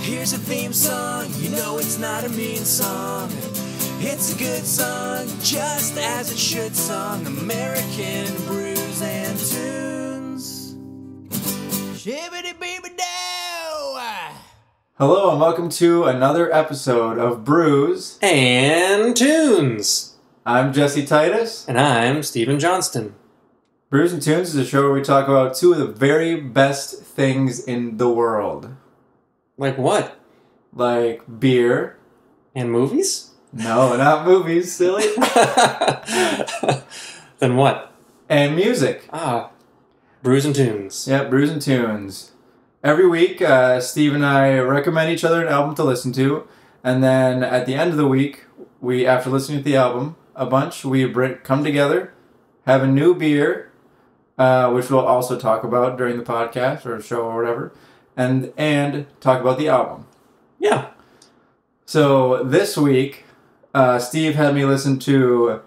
Here's a theme song, you know it's not a mean song. It's a good song, just as it should song. American Brews and Tunes. Shibbity-beeby-dow! Hello and welcome to another episode of Brews and Tunes. I'm Jesse Titus. And I'm Stephen Johnston. Brews and Tunes is a show where we talk about two of the very best things in the world. Like what? Like beer. And movies? No, not movies, silly. Then what? And music. Brews and Tunes. Yeah, Brews and Tunes. Every week, Steve and I recommend each other an album to listen to. And then at the end of the week, after listening to the album a bunch, we come together, have a new beer, which we'll also talk about during the podcast or show or whatever, and talk about the album. Yeah. So this week, Steve had me listen to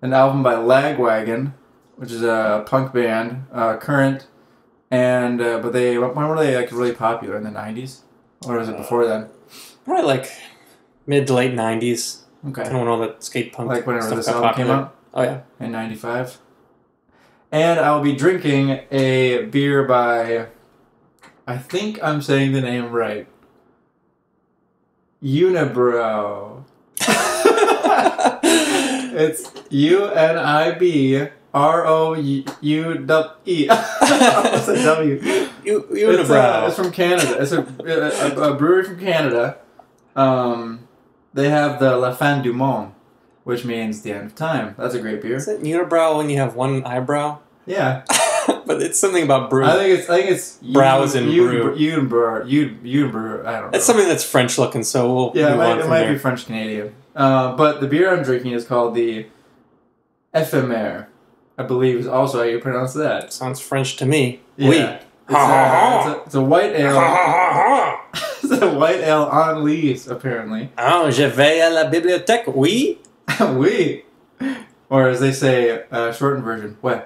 an album by Lagwagon, which is a punk band, current, and but when were they like really popular, in the 90s? Or was it before then? Probably like mid to late 90s. Okay. Kind of when all that skate punk like whenever stuff this got album popular. came out? Oh yeah. In 95. And I'll be drinking a beer by, I think I'm saying the name right, Unibroue. It's Unibroue. What's a W? Unibroue. It's from Canada. It's a brewery from Canada. They have the La Fin du Monde, which means the end of time. That's a great beer. Is it unibrow when you have one eyebrow? Yeah. But it's something about brew. I think it's brows and brew. Unibroue. I don't know. It's something that's French looking, so we'll move on it from might there. be French Canadian. But the beer I'm drinking is called the Ephemere. I believe is also how you pronounce that. Sounds French to me. Yeah. It's a white ale. It's a white ale on lees, apparently. Je vais à la bibliothèque, oui. Oui. Or as they say, shortened version, ouais.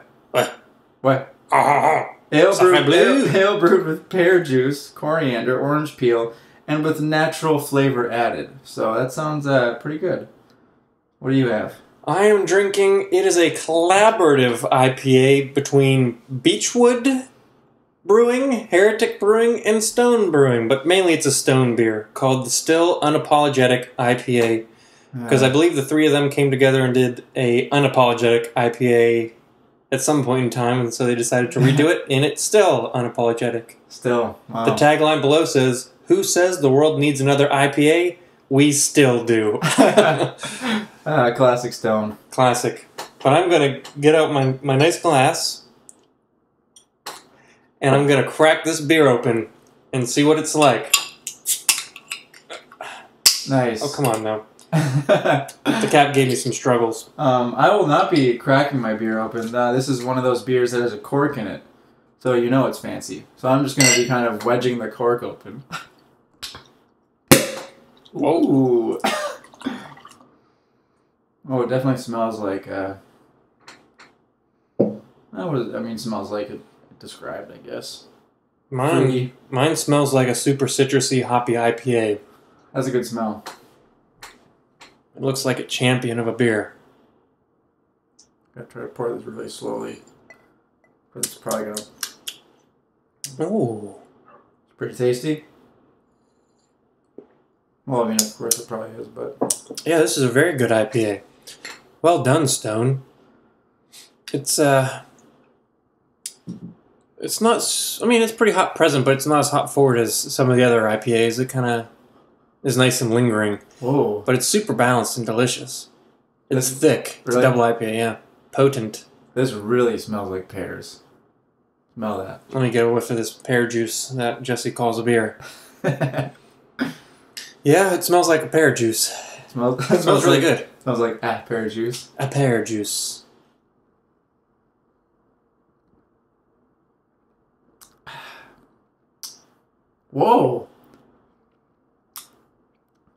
Ouais. Ale brewed with pear juice, coriander, orange peel, and with natural flavor added. So that sounds pretty good. What do you have? I am drinking, it is a collaborative IPA between Beechwood Brewing, Heretic Brewing, and Stone Brewing, but mainly it's a Stone beer called the Still Unapologetic IPA. Because I believe the three of them came together and did a Unapologetic IPA at some point in time, and so they decided to redo it, and it's still unapologetic. Still. Wow. The tagline below says, "Who says the world needs another IPA? We still do." Classic Stone. Classic. But I'm going to get out my nice glass, and I'm going to crack this beer open and see what it's like. Nice. Oh, come on now. The cap gave me some struggles. I will not be cracking my beer open. This is one of those beers that has a cork in it. So you know it's fancy. So I'm just going to be kind of wedging the cork open. Whoa. Oh, it definitely smells like, smells like it described, I guess. Mine smells like a super citrusy, hoppy IPA. That's a good smell. It looks like a champion of a beer. Gotta try to pour this really slowly. But it's probably gonna... Ooh. It's pretty tasty. Well, I mean, of course it probably is, but... Yeah, this is a very good IPA. Well done, Stone. It's not... I mean, it's pretty hot present, but it's not as hot forward as some of the other IPAs. It kind of is nice and lingering. Whoa. But it's super balanced and delicious. It's thick. It's really? a double IPA, yeah. Potent. This really smells like pears. Smell that. Let me get a whiff of this pear juice that Jesse calls a beer. Yeah, it smells like a pear juice. It smells really good. Smells like pear juice. A pear juice. Whoa.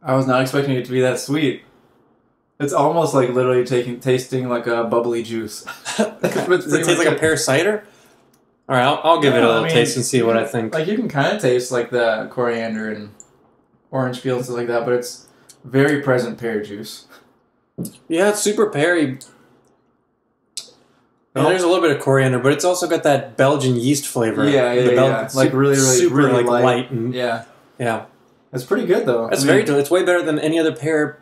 I was not expecting it to be that sweet. It's almost like literally tasting like a bubbly juice. Does it taste like a pear cider? All right, I'll give it a little taste and see what I think. Like you can kind of taste like the coriander and orange peel and stuff like that, but it's very present pear juice. Yeah, it's super peary. And there's a little bit of coriander, but it's also got that Belgian yeast flavor. Yeah. Like really super like light. light and Yeah. It's pretty good though. It's it's way better than any other pear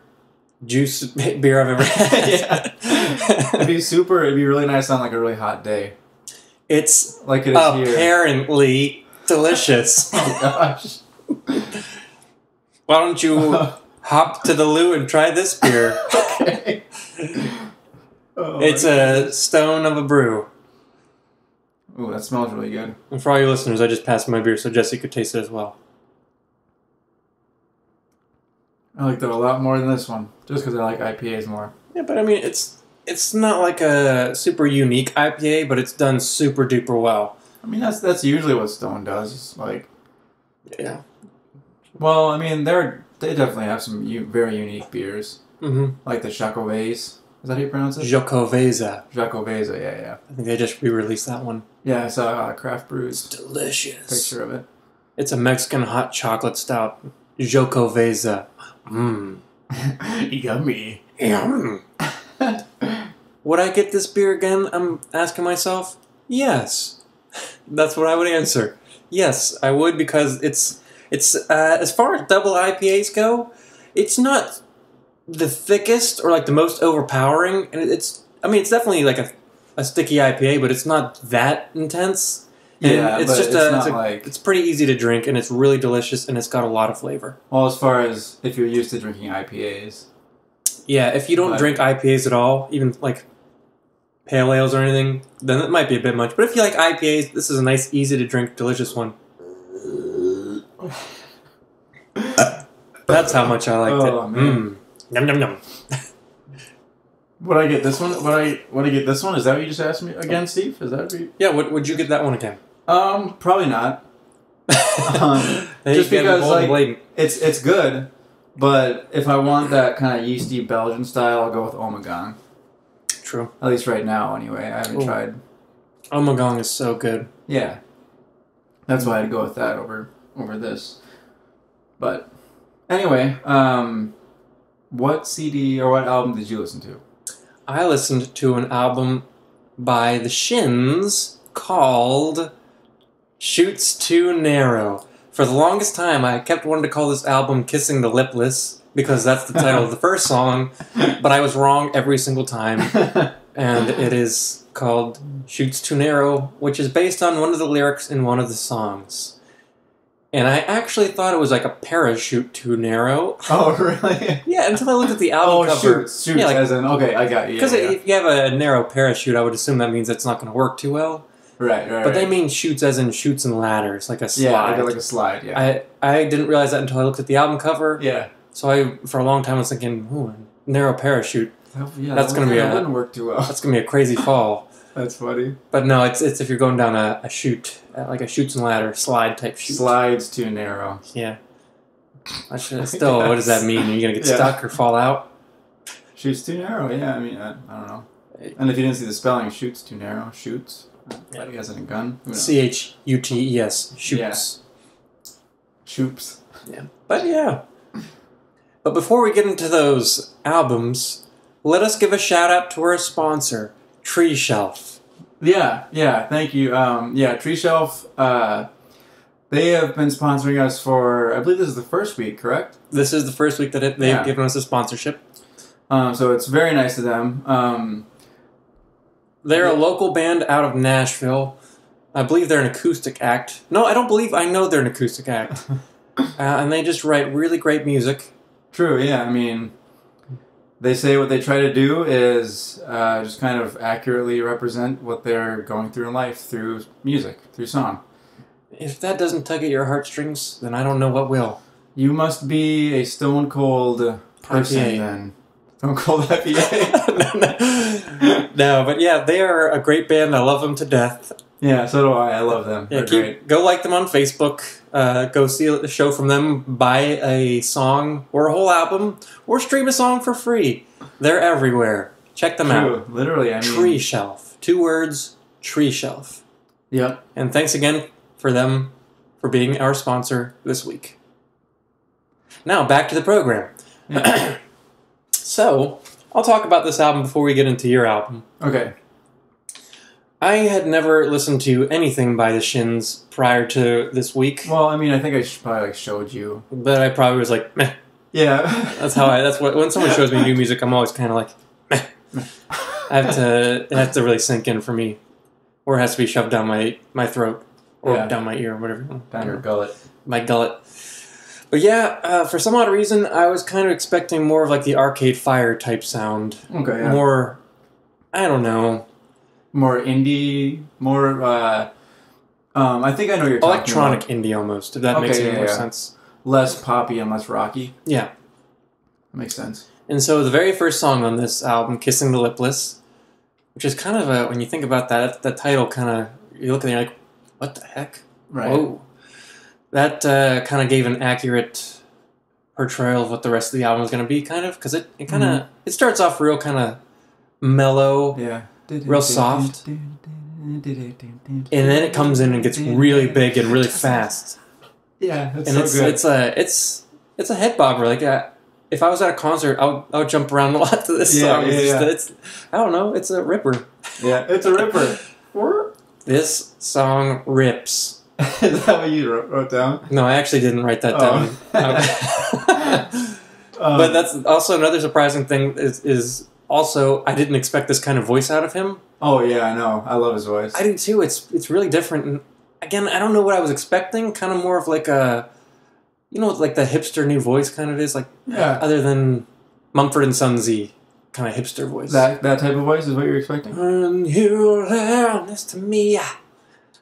juice beer I've ever had. Yeah. It'd be really nice on like a really hot day. It's like it is apparently delicious. Oh gosh. Why don't you hop to the loo and try this beer? Okay. It's a stone of a brew. Ooh, that smells really good. And for all your listeners, I just passed my beer so Jesse could taste it as well. I like that a lot more than this one, just because I like IPAs more. Yeah, but I mean, it's not like a super unique IPA, but it's done super duper well. I mean, that's usually what Stone does. It's like, yeah. Well, I mean, they definitely have some very unique beers, like the Jacobese. Is that how you pronounce it? Jacobese. Yeah. I think they just re-released that one. Yeah, I saw Craft Brews. It's delicious. Picture of it. It's a Mexican hot chocolate stout. Jacobese. Yummy. Yum. Would I get this beer again? I'm asking myself. Yes. That's what I would answer. Yes, I would, because it's as far as double IPAs go, it's not the thickest or like the most overpowering, and it's definitely like a sticky IPA, but it's not that intense. And yeah, it's just it's pretty easy to drink, and it's really delicious, and it's got a lot of flavor. Well, as far as if you're used to drinking IPAs. Yeah, if you don't drink IPAs at all, even like pale ales or anything, then it might be a bit much. But if you like IPAs, this is a nice, easy to drink, delicious one. That's how much I liked it. Man. Yum yum yum. Would I get this one? Would I get this one? Is that what you just asked me again, Steve? Is that what you... Yeah, would you get that one again? Probably not. Just because like it's good, but if I want that kind of yeasty Belgian style, I'll go with Omegang. True. At least right now, anyway. I haven't tried. Omegang is so good. Yeah, that's why I'd go with that over this. But anyway, what CD or what album did you listen to? I listened to an album by the Shins called Chutes Too Narrow. For the longest time, I kept wanting to call this album Kissing the Lipless, because that's the title of the first song, but I was wrong every single time. And it is called Chutes Too Narrow, which is based on one of the lyrics in one of the songs. And I actually thought it was like a parachute too narrow. Oh, really? Yeah, until I looked at the album cover. Shoots, yeah, like, as in, okay, I got you. Because if you have a narrow parachute, I would assume that means it's not going to work too well. Right. But they mean shoots as in shoots and ladders, like a slide. Yeah, like a slide, yeah. I didn't realize that until I looked at the album cover. Yeah. So I, for a long time, was thinking, ooh, a narrow parachute. That's going to be wouldn't work too well. That's going to be a crazy fall. That's funny. But no, it's if you're going down a chute, like a chutes and ladder slide type chute. Slides too narrow. Yeah. Still, what does that mean? Are you going to get stuck or fall out? Chutes too narrow, yeah. I mean, I don't know. And if you didn't see the spelling, shoots too narrow. Shoots. Like he has a gun. Chutes. Shoots. Yeah. Choops. Yeah. But yeah. But before we get into those albums, let us give a shout out to our sponsor, Tree Shelf. Yeah, thank you. Tree Shelf, they have been sponsoring us for, I believe this is the first week, correct? This is the first week that they've given us a sponsorship. So it's very nice of them. They're a local band out of Nashville. I believe they're an acoustic act. No, I know they're an acoustic act. And they just write really great music. True, yeah, I mean... They say what they try to do is just kind of accurately represent what they're going through in life through music, through song. If that doesn't tug at your heartstrings, then I don't know what will. You must be a stone cold person IPA. then. Stone cold IPA. No, but yeah, they are a great band. I love them to death. Yeah, so do I. I love them. Yeah, They're great. Go like them on Facebook. Go see a show from them. Buy a song or a whole album, or stream a song for free. They're everywhere. Check them out. Literally, I mean... Tree Shelf. 2 words, Tree Shelf. Yep. And thanks again for them for being our sponsor this week. Now, back to the program. Yeah. So, I'll talk about this album before we get into your album. Okay. I had never listened to anything by the Shins prior to this week. Well, I mean, I think I probably showed you. But I probably was like, meh. Yeah. When someone shows me new music, I'm always kind of like, meh. It has to really sink in for me. Or it has to be shoved down my throat. Or down my ear, or whatever. Down your gullet. My gullet. But yeah, for some odd reason, I was kind of expecting more of like the Arcade Fire type sound. Okay, yeah. More, I don't know. More indie, more, I think I know what you're talking electronic about. indie almost, if that makes any more sense. Less poppy and less rocky. Yeah. That makes sense. And so the very first song on this album, Kissing the Lipless, which is kind of when you think about that title kind of, you look at it and you're like, what the heck? Right. Whoa. That kind of gave an accurate portrayal of what the rest of the album was going to be, kind of, because it kind of, it starts off real kind of mellow. Yeah. Real soft. And then it comes in and gets really big and really fast. Yeah, that's and so good. It's a head bobber. Like if I was at a concert, I would jump around a lot to this song. It's I don't know. It's a ripper. Yeah, it's a ripper. This song rips. Is that what you wrote down? No, I actually didn't write that down. But that's also another surprising thing is also, I didn't expect this kind of voice out of him. Oh, yeah, I know. I love his voice. I do, too. It's really different. And again, I don't know what I was expecting. Kind of more of like a, like the hipster new voice kind of is. Like, other than Mumford & Sons-y kind of hipster voice. That type of voice is what you're expecting? And you're honest to me.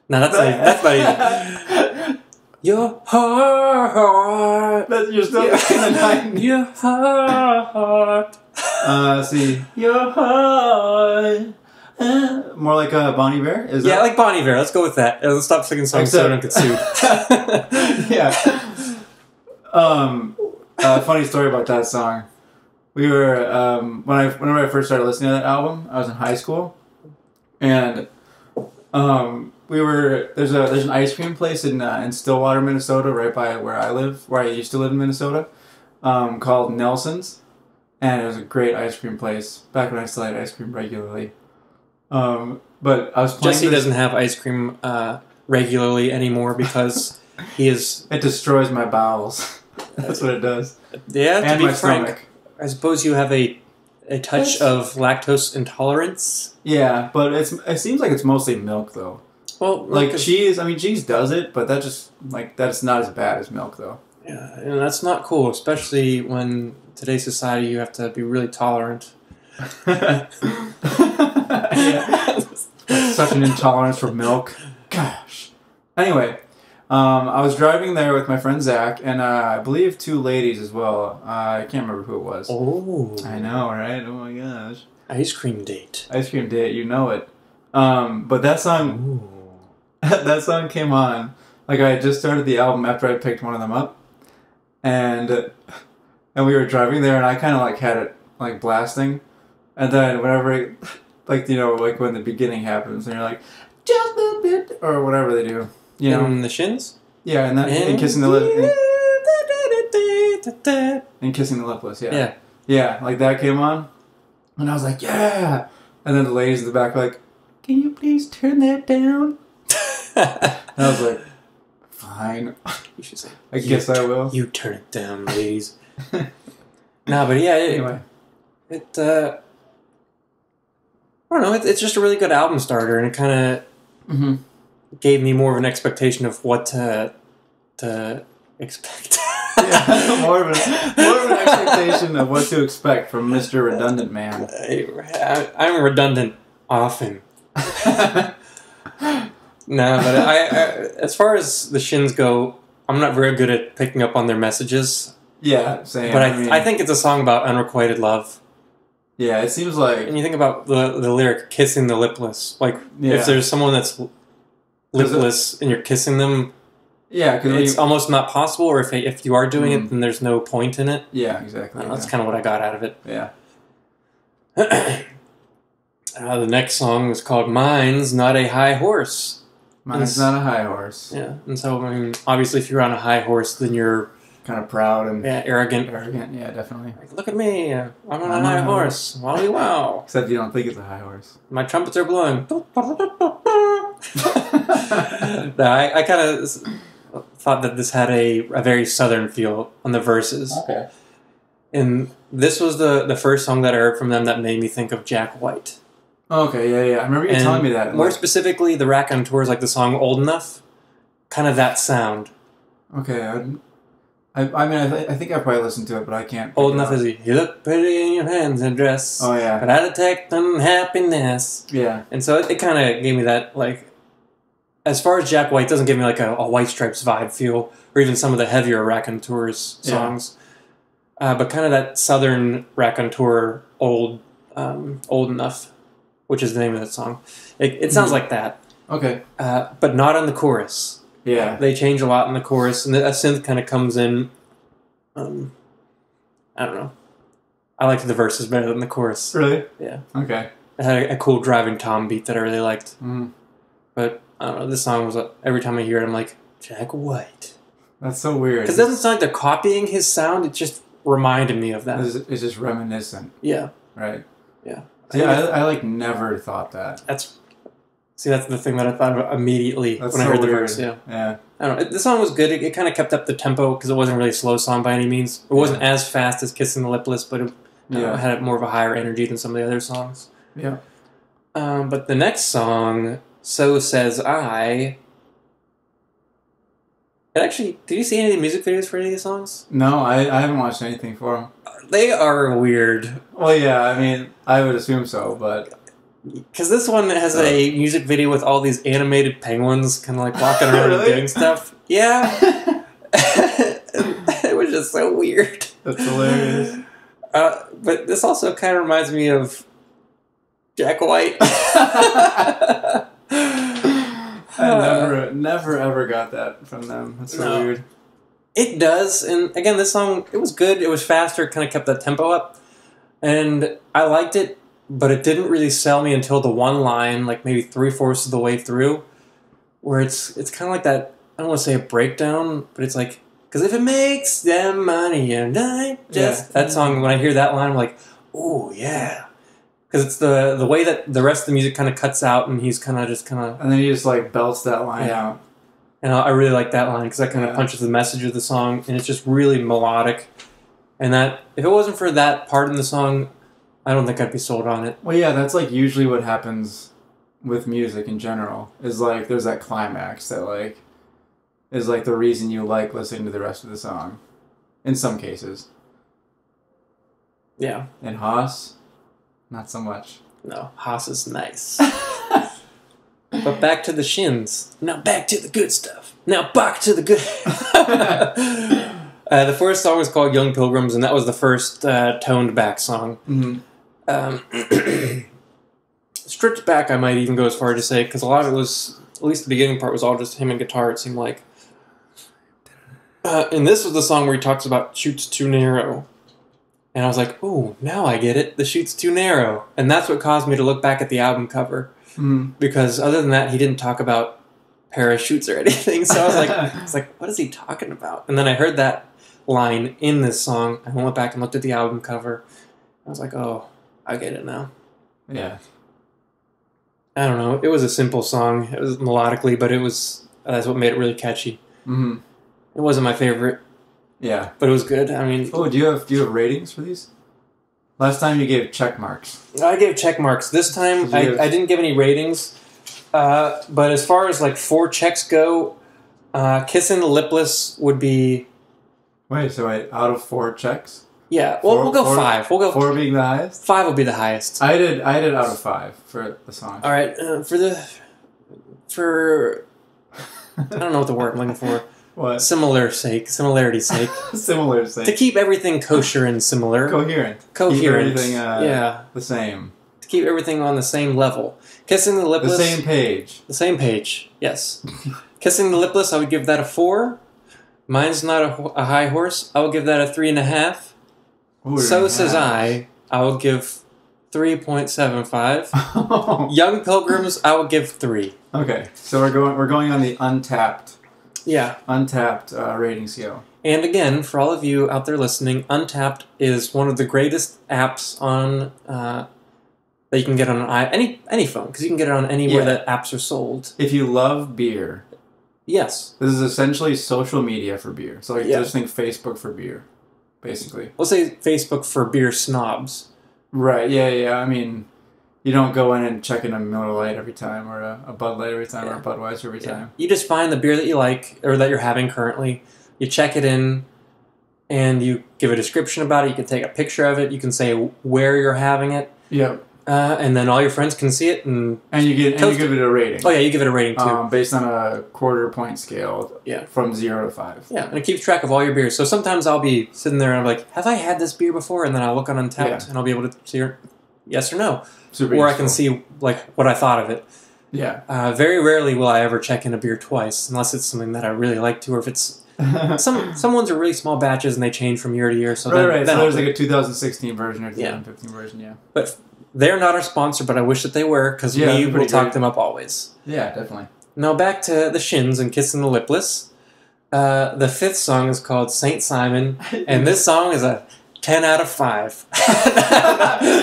No, that's not even. Your heart. You're still in the 90s. Your heart. See, your heart. More like Bonnie Bear? Like Bonnie Bear. Let's go with that. Let's stop singing songs so I don't get sued. Yeah. Funny story about that song. We were whenever I first started listening to that album, I was in high school, and there's an ice cream place in Stillwater, Minnesota, right by where I used to live in Minnesota, called Nelson's. And it was a great ice cream place back when I still had ice cream regularly. But I was playing. Jesse doesn't have ice cream regularly anymore because he is. It destroys my bowels. That's what it does. Yeah, and to be my frank, stomach. I suppose you have a touch of lactose intolerance. Yeah, but it seems like it's mostly milk though. Well, like cheese. I mean, cheese does it, but that's not as bad as milk though. Yeah, and that's not cool, especially when today's society you have to be really tolerant. Yeah. Such an intolerance for milk. Gosh. Anyway, I was driving there with my friend Zach, and I believe two ladies as well. I can't remember who it was. Oh. I know, right? Oh my gosh. Ice cream date. Ice cream date, you know it. But that song, that song came on. Like I had just started the album after I picked one of them up, and we were driving there, and I kind of like had it like blasting, and then whenever, like when the beginning happens, and you're like, just a bit, or whatever they do, In the Shins. Yeah, and kissing the lip, and kissing the lipless. Yeah, like that came on, and I was like, yeah, and then the ladies in the back were like, can you please turn that down? And I was like, fine. You should say. I guess I will. You turn it down, ladies. No, but yeah. Anyway, I don't know. It's just a really good album starter, and it kind of gave me more of an expectation of what to expect. Yeah, more of an expectation of what to expect from Mr. Redundant Man. I'm redundant often. No, but I, as far as the Shins go, I'm not very good at picking up on their messages. Yeah, same. But I think it's a song about unrequited love. Yeah, it seems like... And you think about the lyric, kissing the lipless. Like, if there's someone that's lipless and you're kissing them, because it's almost not possible, or if you are doing it, then there's no point in it. Yeah, exactly. That's kind of what I got out of it. Yeah. The next song was called Mine's Not a High Horse. Mine's not a high horse. Yeah, and so, I mean, obviously if you're on a high horse, then you're kind of proud and arrogant. Arrogant, yeah, definitely. Like, look at me, I'm on a high horse. Wowie wow. Except you don't think it's a high horse. My trumpets are blowing. No, I kind of thought that this had a very southern feel on the verses. Okay. And this was the first song that I heard from them that made me think of Jack White. Okay, yeah. I remember you telling me that. More specifically, the Raconteurs, like the song Old Enough. Kind of that sound. Okay, I think I probably listened to it, but I can't. Old Enough is you look pretty in your hands and dress. Oh, yeah. But I detect unhappiness. Yeah. And so it kind of gave me that, like, as far as Jack White, doesn't give me like a White Stripes vibe feel, or even some of the heavier Raconteurs songs. Yeah. But kind of that southern Raconteur Old Enough, which is the name of that song. It sounds like that. Okay. But not on the chorus. Yeah. They change a lot in the chorus, and a synth kind of comes in. I don't know. I liked the verses better than the chorus. Really? Yeah. Okay. It had a cool driving tom beat that I really liked. Mm. But, I don't know, this song was, every time I hear it, I'm like, Jack White. That's so weird. Because it doesn't sound like they're copying his sound, it just reminded me of that. It's just reminiscent. Yeah. Right. Yeah. I like never thought that. That's the thing that I thought of immediately when I heard the verse. Yeah. Yeah. I don't know. The song was good. It kind of kept up the tempo because it wasn't really a slow song by any means. It wasn't as fast as Kissing the Lipless, but it had more of a higher energy than some of the other songs. Yeah. But the next song, So Says I. Actually, did you see any of the music videos for any of these songs? No, I haven't watched anything for them. They are weird. Well, yeah, I mean, I would assume so, but... Because this one has a music video with all these animated penguins kind of like walking around and doing stuff. Yeah. It was just so weird. That's hilarious. But this also kind of reminds me of Jack White. I never ever got that from them. That's so weird. It does, and again, this song, it was good. It was faster. It kind of kept that tempo up. And I liked it. But it didn't really sell me until the one line, like maybe 3/4 of the way through, where it's kind of like that, I don't want to say a breakdown, but it's like, because if it makes them money and I just... Yeah. That song, when I hear that line, I'm like, oh, yeah. Because it's the way that the rest of the music kind of cuts out, and he's kind of just kind of... And then he just like belts that line out. And I really like that line, because that kind of punches the message of the song, and it's just really melodic. And that, if it wasn't for that part in the song... I don't think I'd be sold on it. Well, yeah, that's like usually what happens with music in general. Is like there's that climax that like is like the reason you like listening to the rest of the song. In some cases. Yeah. And Haas, not so much. No, Haas is nice. But back to the shins. Now back to the good stuff. Now back to the good. The first song was called Young Pilgrims, and that was the first toned back song. Mm-hmm. Stripped back, I might even go as far as to say, because a lot of it was, at least the beginning part was all just him and guitar, it seemed like. And this was the song where he talks about Chutes Too Narrow. And I was like, ooh, now I get it. The Chutes Too Narrow. And that's what caused me to look back at the album cover. Mm-hmm. Because other than that, he didn't talk about parachutes or anything. So I was like, what is he talking about? And then I heard that line in this song. I went back and looked at the album cover. I was like, oh, I get it now. Yeah. I don't know. It was a simple song. It was melodically, but that's what made it really catchy. Mm-hmm. It wasn't my favorite. Yeah. But it was good. I mean... Oh, do you have ratings for these? Last time you gave check marks. I gave check marks. This time, I didn't give any ratings. But as far as like 4 checks go, Kissing the Lipless would be... Wait, out of 4 checks? Yeah, well, we'll go 5. We'll go 4 being the highest? 5 will be the highest. I did out of 5 for the song. All right, for I don't know what the word I'm looking for. What? Similarity's sake. Similar sake. To keep everything kosher and similar. Coherent. Keep everything, the same. To keep everything on the same level. Kissing the Lipless... The same page. The same page, yes. Kissing the Lipless, I would give that a 4. Mine's not a high horse. I will give that a 3.5. Ooh, So Says I will give 3.75. Young Pilgrims, I will give 3. Okay, so we're going on the Untapped. Yeah. Untapped rating scale. And again, for all of you out there listening, Untappd is one of the greatest apps on that you can get on any phone, because you can get it on anywhere that apps are sold. If you love beer, yes, this is essentially social media for beer. So just think Facebook for beer, basically. We'll say Facebook for beer snobs. Right? Yeah. I mean, you don't go in and check in a Miller Lite every time, or a Bud Light every time, or a Budweiser every time. You just find the beer that you like, or that you're having currently. You check it in, and you give a description about it. You can take a picture of it. You can say where you're having it. Yep. And then all your friends can see it, and you give it a rating. Oh yeah, you give it a rating too, based on a quarter-point scale. Yeah. From 0 to 5. Yeah, and it keeps track of all your beers. So sometimes I'll be sitting there and I'm like, have I had this beer before? And then I'll look on Untappd and I'll be able to see yes or no. Super or useful. I can see like what I thought of it. Yeah. Very rarely will I ever check in a beer twice, unless it's something that I really like to, or if it's some ones are really small batches and they change from year to year. So right. So there's like a 2016 version or 2015 version. Yeah. But they're not our sponsor, but I wish that they were, because we will talk them up always. Yeah, definitely. Now back to the Shins and Kissing the Lipless. The fifth song is called Saint Simon, and this song is a 10 out of 5.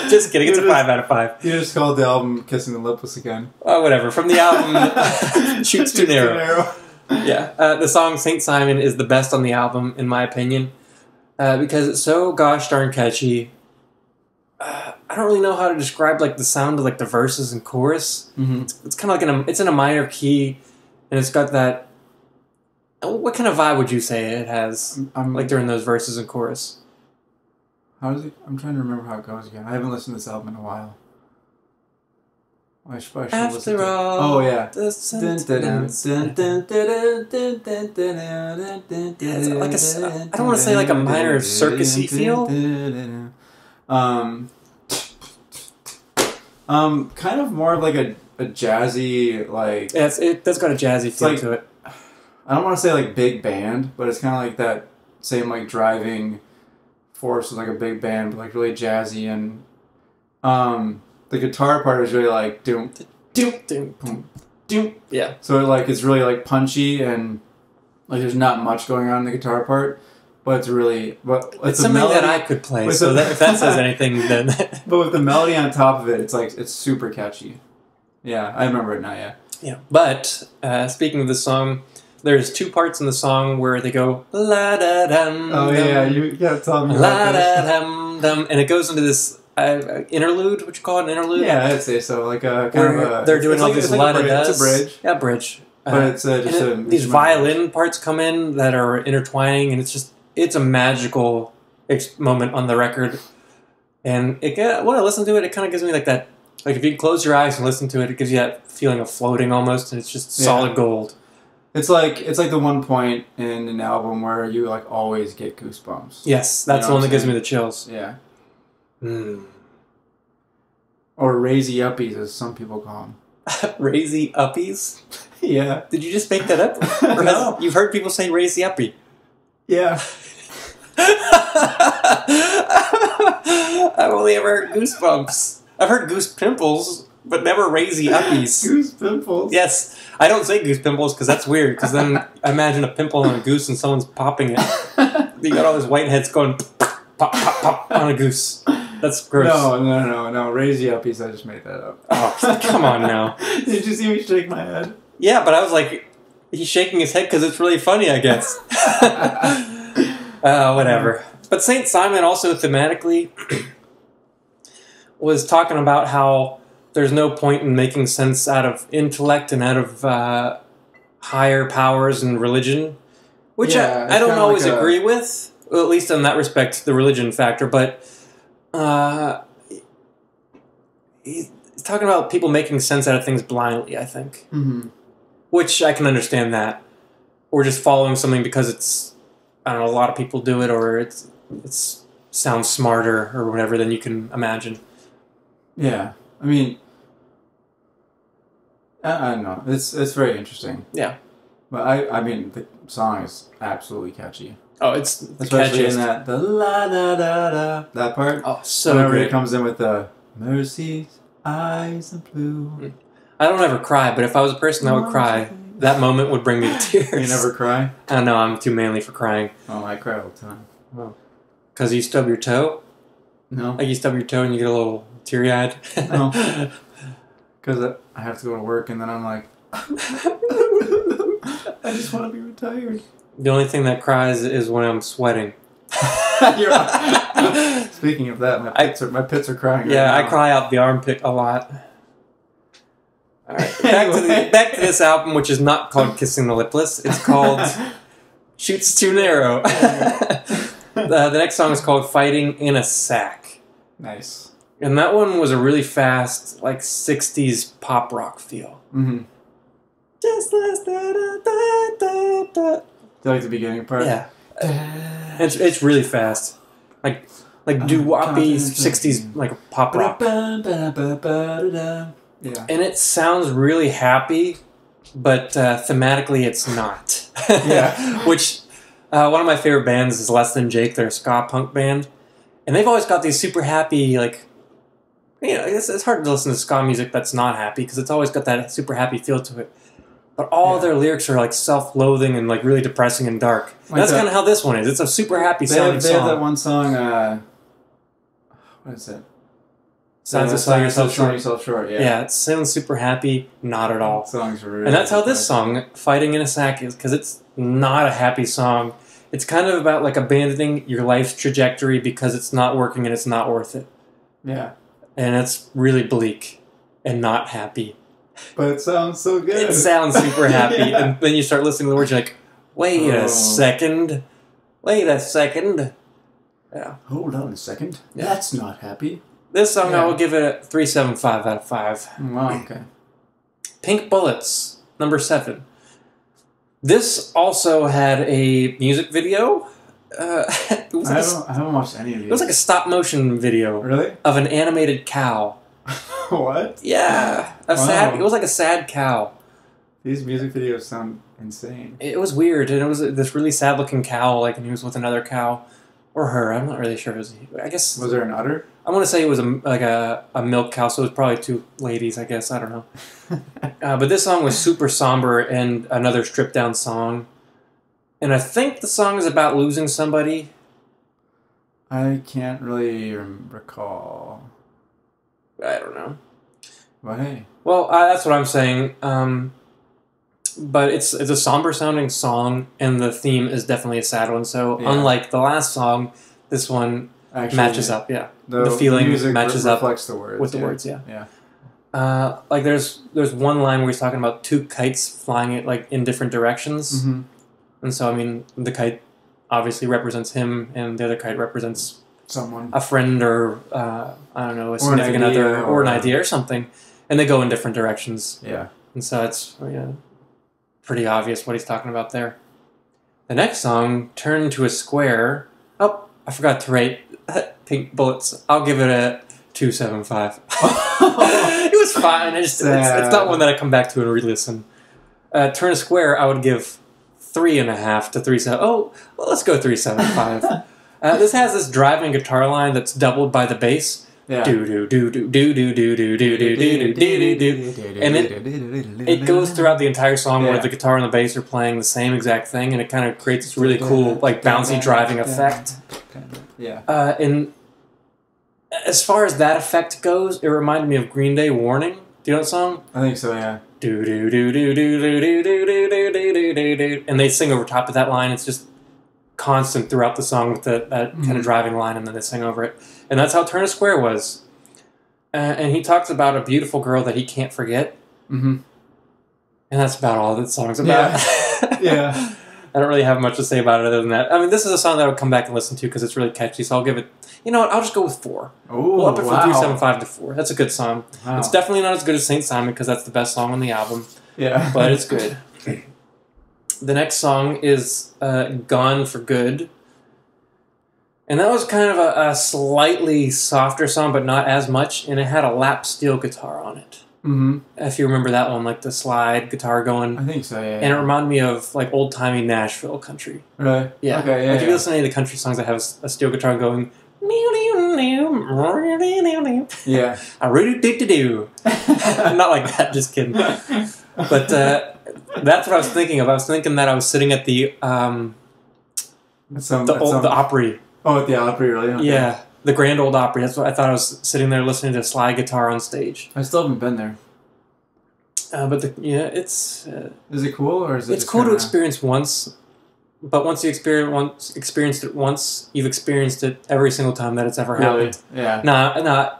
Just kidding, it's a 5 out of 5. You just called the album Kissing the Lipless again. Oh, whatever. From the album Chutes Too Narrow. Yeah. The song Saint Simon is the best on the album, in my opinion, because it's so gosh darn catchy. I don't really know how to describe like the sound of like the verses and chorus. Mm-hmm. It's kind of like it's in a minor key, and it's got that. What kind of vibe would you say it has? Like during those verses and chorus. How does it? I'm trying to remember how it goes again. I haven't listened to this album in a while. I should listen to all, oh yeah. It's like I don't want to say like a minor circusy feel. Kind of more of like a jazzy, like... Yeah, it does got a jazzy feel like, to it. I don't want to say like big band, but it's kind of like that same like driving force of like a big band, but like really jazzy, and the guitar part is really like doom, doom, doom, boom, doom. Yeah. So like it's really like punchy, and like there's not much going on in the guitar part. But it's really... it's something melody, that I could play, so if that says anything, then... But with the melody on top of it, it's super catchy. Yeah, I remember it now, yeah. Yeah, but speaking of the song, there's 2 parts in the song where they go... La-da-dum, oh, yeah, you gotta tell me about this. La-da-dum, and it goes into this interlude, what you call it, an interlude? Yeah, I'd say so. Like a kind of a... They're doing all these la-da-das. It's a bridge. Yeah, bridge. But it's just these violin parts come in that are intertwining, and it's a magical moment on the record, and when I listen to it, it kind of gives me like that. Like if you close your eyes and listen to it, it gives you that feeling of floating almost, and it's just solid gold. It's like the one point in an album where you like always get goosebumps. Yes, that's the one that gives me the chills. Yeah. Mm. Or raisy uppies, as some people call them. Raisy uppies? Yeah. Did you just make that up? Or no. You've heard people say raisy uppie. Yeah. I've only ever heard goosebumps. I've heard goose pimples, but never raisy uppies. Goose pimples? Yes. I don't say goose pimples because that's weird, because then I imagine a pimple on a goose and someone's popping it. You got all those whiteheads going pop, pop, pop on a goose. That's gross. No. Raisy uppies, I just made that up. Oh, come on now. Did you see me shake my head? Yeah, but I was like, he's shaking his head because it's really funny, I guess. Whatever. But Saint Simon also thematically was talking about how there's no point in making sense out of intellect and out of higher powers and religion, which I don't always agree with, well, at least in that respect, the religion factor, but he's talking about people making sense out of things blindly, I think. Mm-hmm. Which I can understand that. Or just following something because it's, I don't know, a lot of people do it, or it sounds smarter or whatever than you can imagine. Yeah. I mean, I don't know. It's very interesting. Yeah. But I mean, the song is absolutely catchy. Oh, it's especially catchiest. In the la da da da, that part. Oh, so whenever great. It comes in with the mercy's eyes and blue. I don't ever cry, but if I was a person that would cry, that moment would bring me to tears. You never cry? I don't know, I'm too manly for crying. Oh, I cry all the time. Oh. Because you stub your toe? No. Like you stub your toe and you get a little teary-eyed? No. Because I have to go to work and then I'm like, I just want to be retired. The only thing that cries is when I'm sweating. You're right. Speaking of that, my pits are crying. Yeah, right I now. cry out the armpit a lot. All right, back to this album, which is not called "Kissing the Lipless." It's called "Chutes Too Narrow." The next song is called "Fighting in a Sack." Nice. And that one was a really fast, like '60s pop rock feel. Mm-hmm. Just like da da da da da. Do you like the beginning part? Yeah. It's really fast, like doo-woppy '60s like pop rock, Yeah. and it sounds really happy, but thematically it's not. Yeah. Which one of my favorite bands is Less Than Jake. They're a ska punk band, and they've always got these super happy it's hard to listen to ska music that's not happy because it's always got that super happy feel to it. But all their lyrics are like self-loathing and like really depressing and dark. And that's kind of how this one is. It's a super happy sounding song. They have that one song, what is it? Signs of Selling Yourself Short. Yeah. Yeah, it sounds super happy, not at all. Songs are really And that's how this song, Fighting in a Sack, is, because it's not a happy song. It's kind of about like abandoning your life's trajectory because it's not working and it's not worth it. Yeah. And it's really bleak and not happy. But it sounds so good. It sounds super happy. Yeah. And then you start listening to the words, you're like, wait a second. Wait a second. Yeah. Hold on a second. Yeah. That's not happy. This song, I will give it a 3.75 out of 5. Wow, okay. Pink Bullets, number 7. This also had a music video. It was I like haven't watched any of these. it was like a stop-motion video Really? of an animated cow. What? Yeah. It was like a sad cow. These music videos sound insane. It was weird, and it was this really sad-looking cow, like, and he was with another cow. Or her, I'm not really sure. I guess... Was there an udder? I want to say it was a milk cow, so it was probably 2 ladies, I guess. I don't know. But this song was super somber and another stripped-down song. And I think the song is about losing somebody. I can't really recall. I don't know. But hey. Well, that's what I'm saying. But it's a somber-sounding song, and the theme is definitely a sad one. So unlike the last song, this one matches up. Yeah, the feeling matches up reflects the words with the words. Yeah. Yeah. Like there's one line where he's talking about 2 kites flying it like in different directions, Mm-hmm. and so I mean the kite obviously represents him, and the other kite represents Someone. a friend or I don't know, a significant other or an idea or something, and they go in different directions. Yeah. And so it's pretty obvious what he's talking about there. The next song, Turn to a Square. Oh, I forgot to rate Pink Bullets. I'll give it a 2.75. It was fine. It's not one that I come back to and re-listen. Turn a Square, I would give 3.5 to 3.7. Oh, well, let's go 3.75. This has this driving guitar line that's doubled by the bass. Yeah. Do do do do do do do do do do do do do, and it goes throughout the entire song where the guitar and the bass are playing the same exact thing, and it kind of creates this really cool like bouncy driving effect. Yeah. And as far as that effect goes, it reminded me of Green Day "Warning." Do you know that song? I think so. Yeah. Do do do do do do do do do do do do do, and they sing over top of that line. It's just constant throughout the song with that kind of driving line, and then they sing over it. And that's how Turn a Square was. And he talks about a beautiful girl that he can't forget. Mm-hmm. And that's about all that song's about. Yeah. I don't really have much to say about it other than that. I mean, this is a song that I would come back and listen to because it's really catchy, so I'll give it... You know what? I'll just go with 4. Oh, we'll up it from 3.75 to 4. That's a good song. Wow. It's definitely not as good as Saint Simon because that's the best song on the album. Yeah. But it's good. The next song is Gone for Good. And that was kind of a slightly softer song, but not as much, and it had a lap steel guitar on it. Mm-hmm. If you remember that one, like the slide guitar going. I think so, yeah. And it reminded me of like old-timey Nashville country. Really? Yeah. Okay, yeah. Like if you listen to any of the country songs that have a steel guitar going... Yeah. I really do. Not like that, just kidding. But That's what I was thinking of. I was thinking that I was sitting at the Opry. Oh, at the Opry, really? Okay. Yeah, the Grand Old Opry. That's what I thought. I was sitting there listening to slide guitar on stage. I still haven't been there. It's... is it cool, or is it? It's cool to experience once, but once you experienced it once, you've experienced it every single time that it's ever happened. Yeah. Nah.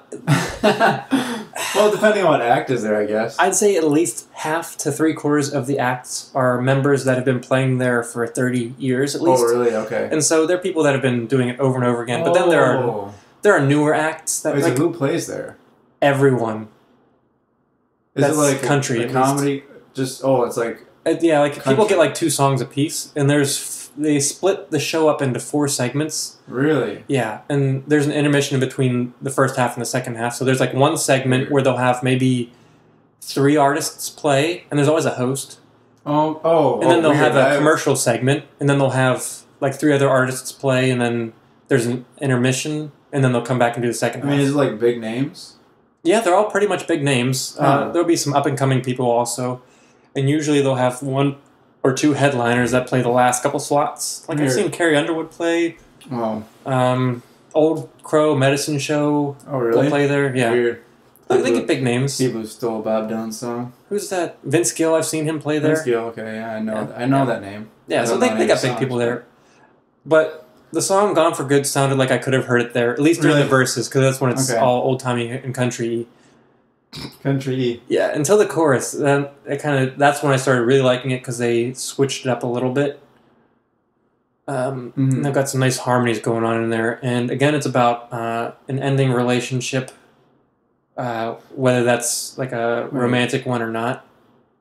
Well, depending on what act is there, I guess. I'd say at least half to 3/4 of the acts are members that have been playing there for 30 years at least. Oh, really? Okay. And so there are people that have been doing it over and over again. But then there are newer acts that so who plays there? Everyone. Is it like country? A comedy? It's like like country. People get like 2 songs apiece, and they split the show up into 4 segments. Really? Yeah, and there's an intermission in between the first half and the second half. So there's like one segment where they'll have maybe 3 artists play, and there's always a host. And then they'll have a commercial segment, and then they'll have like 3 other artists play, and then there's an intermission, and then they'll come back and do the second half. I mean, is it like big names? Yeah, they're all pretty much big names. There'll be some up-and-coming people also, and usually they'll have 1 or 2 headliners that play the last couple slots. Like I've seen Carrie Underwood play. Oh. Old Crow Medicine Show. Oh, really? Will play there. Yeah. Weird. They get big names. People who stole Bob Dylan's song. Who's that? Vince Gill. I've seen him play there. Vince Gill. Okay, yeah, I know that name. Yeah, so they got big people there. But the song "Gone for Good" sounded like I could have heard it there, at least during the verses, because that's when it's all old timey and country. Country. Yeah, until the chorus. Then that's when I started really liking it because they switched it up a little bit. And they've got some nice harmonies going on in there, and again, it's about an ending relationship, whether that's like a romantic one or not.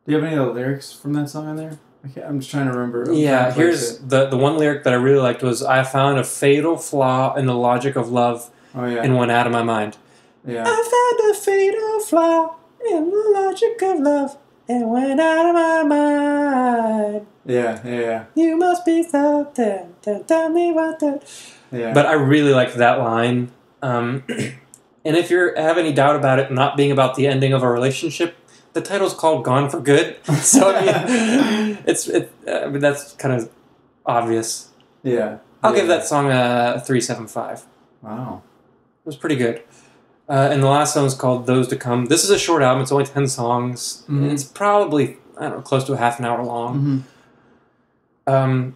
Do you have any of the lyrics from that song in there? I'm just trying to remember. Here's the one lyric that I really liked was, "I found a fatal flaw in the logic of love and went out of my mind." Yeah. I found a fatal flaw in the logic of love and went out of my mind. Yeah. You must be something. Tell me what that. Yeah. But I really liked that line. And if you have any doubt about it not being about the ending of a relationship, the title's called "Gone for Good," so I mean, that's kind of obvious. Yeah. I'll give that song a 3.75. Wow. It was pretty good. And the last song is called "Those to Come." This is a short album. It's only 10 songs. Mm-hmm. And it's probably, close to a half an hour long. Mm-hmm.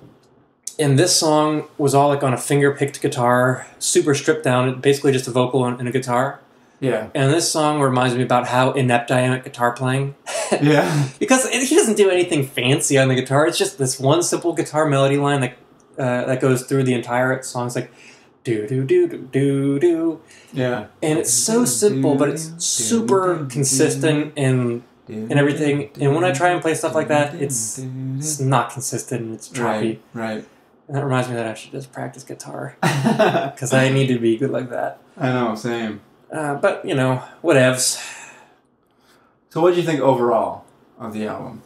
And this song was all like on a finger-picked guitar, super stripped down, basically just a vocal and a guitar. Yeah. And this song reminds me about how inept I am at guitar playing. Yeah. Because he doesn't do anything fancy on the guitar. It's just this one simple guitar melody line that goes through the entire song. It's like, do do do do do do. Yeah. And it's so simple, but it's super consistent and everything. And when I try and play stuff like that, it's not consistent. It's choppy. Right. And that reminds me that I should just practice guitar because I need to be good like that. I know, same. But whatevs. So, what did you think overall of the album,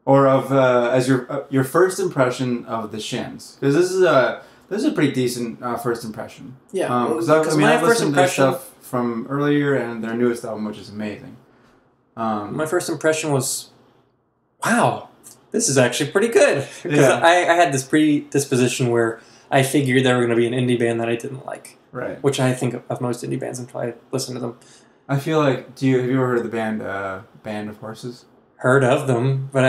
or of as your first impression of the Shins? Because this is a pretty decent first impression. Yeah, because I've listened to stuff from earlier and their newest album, which is amazing. My first impression was, wow, this is actually pretty good. Because I had this predisposition where I figured they were going to be an indie band that I didn't like. Right. Which I think of most indie bands until I listen to them. I feel like, have you ever heard of the band Band of Horses? Heard of them, but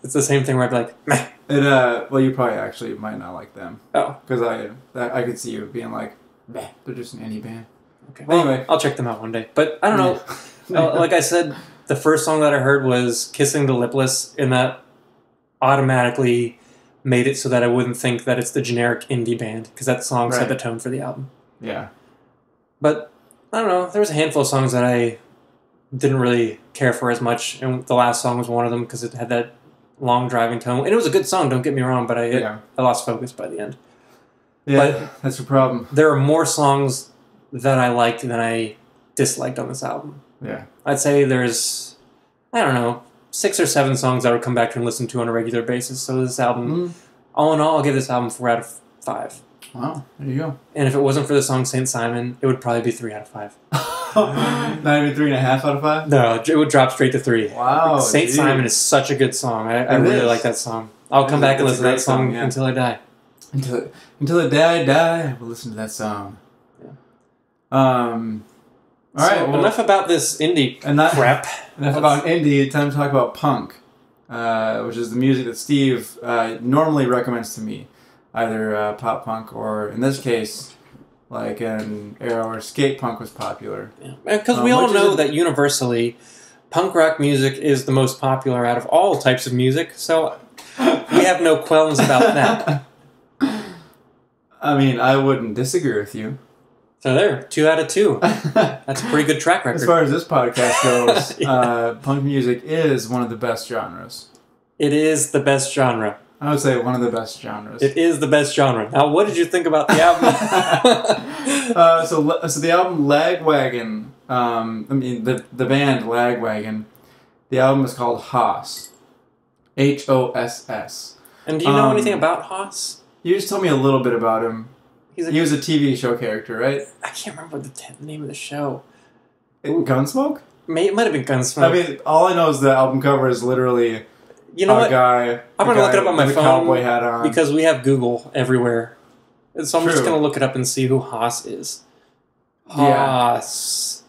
it's the same thing where I'd be like, meh. Well, you probably actually might not like them. Oh. Because I could see you being like, meh, they're just an indie band. Okay. Well, anyway, I'll check them out one day. But I don't know. Like I said, the first song that I heard was Kissing the Lipless, and that automatically made it so that I wouldn't think that it's the generic indie band, because that song set the tone for the album. Yeah. But, I don't know, there was a handful of songs that I didn't really care for as much, and the last song was one of them because it had that long driving tone. And it was a good song, don't get me wrong, but I lost focus by the end. Yeah, but that's the problem. There are more songs that I liked than I disliked on this album. Yeah. I'd say there's, 6 or 7 songs I would come back to and listen to on a regular basis. So this album, all in all, I'll give this album 4 out of 5. Wow, there you go. And if it wasn't for the song Saint Simon, it would probably be 3 out of 5. Not even 3.5 out of 5? No, it would drop straight to 3. Wow. St. Geez. Simon is such a good song. I really like that song. I'll come back and listen to that song until I die. Until the day I die, we'll listen to that song. Yeah. All right. Well, enough about this indie crap. Enough about indie. Time to talk about punk, which is the music that Steve normally recommends to me, either pop punk or, in this case, like an era where skate punk was popular. Because we all know that universally, punk rock music is the most popular out of all types of music. So we have no qualms about that. I mean, I wouldn't disagree with you. So there, 2 out of 2. That's a pretty good track record. As far as this podcast goes, punk music is one of the best genres. It is the best genre. I would say one of the best genres. It is the best genre. Now, what did you think about the album? So the album Lagwagon, the band Lagwagon, the album is called Hoss. Hoss. And do you know anything about Hoss? You just told me a little bit about him. He was a TV show character, right? I can't remember the name of the show. Gunsmoke? It might have been Gunsmoke. I mean, all I know is the album cover is literally a guy. I'm going to look it up on my phone cowboy hat on. because we have Google everywhere. So I'm just going to look it up and see who Hoss is. Hoss.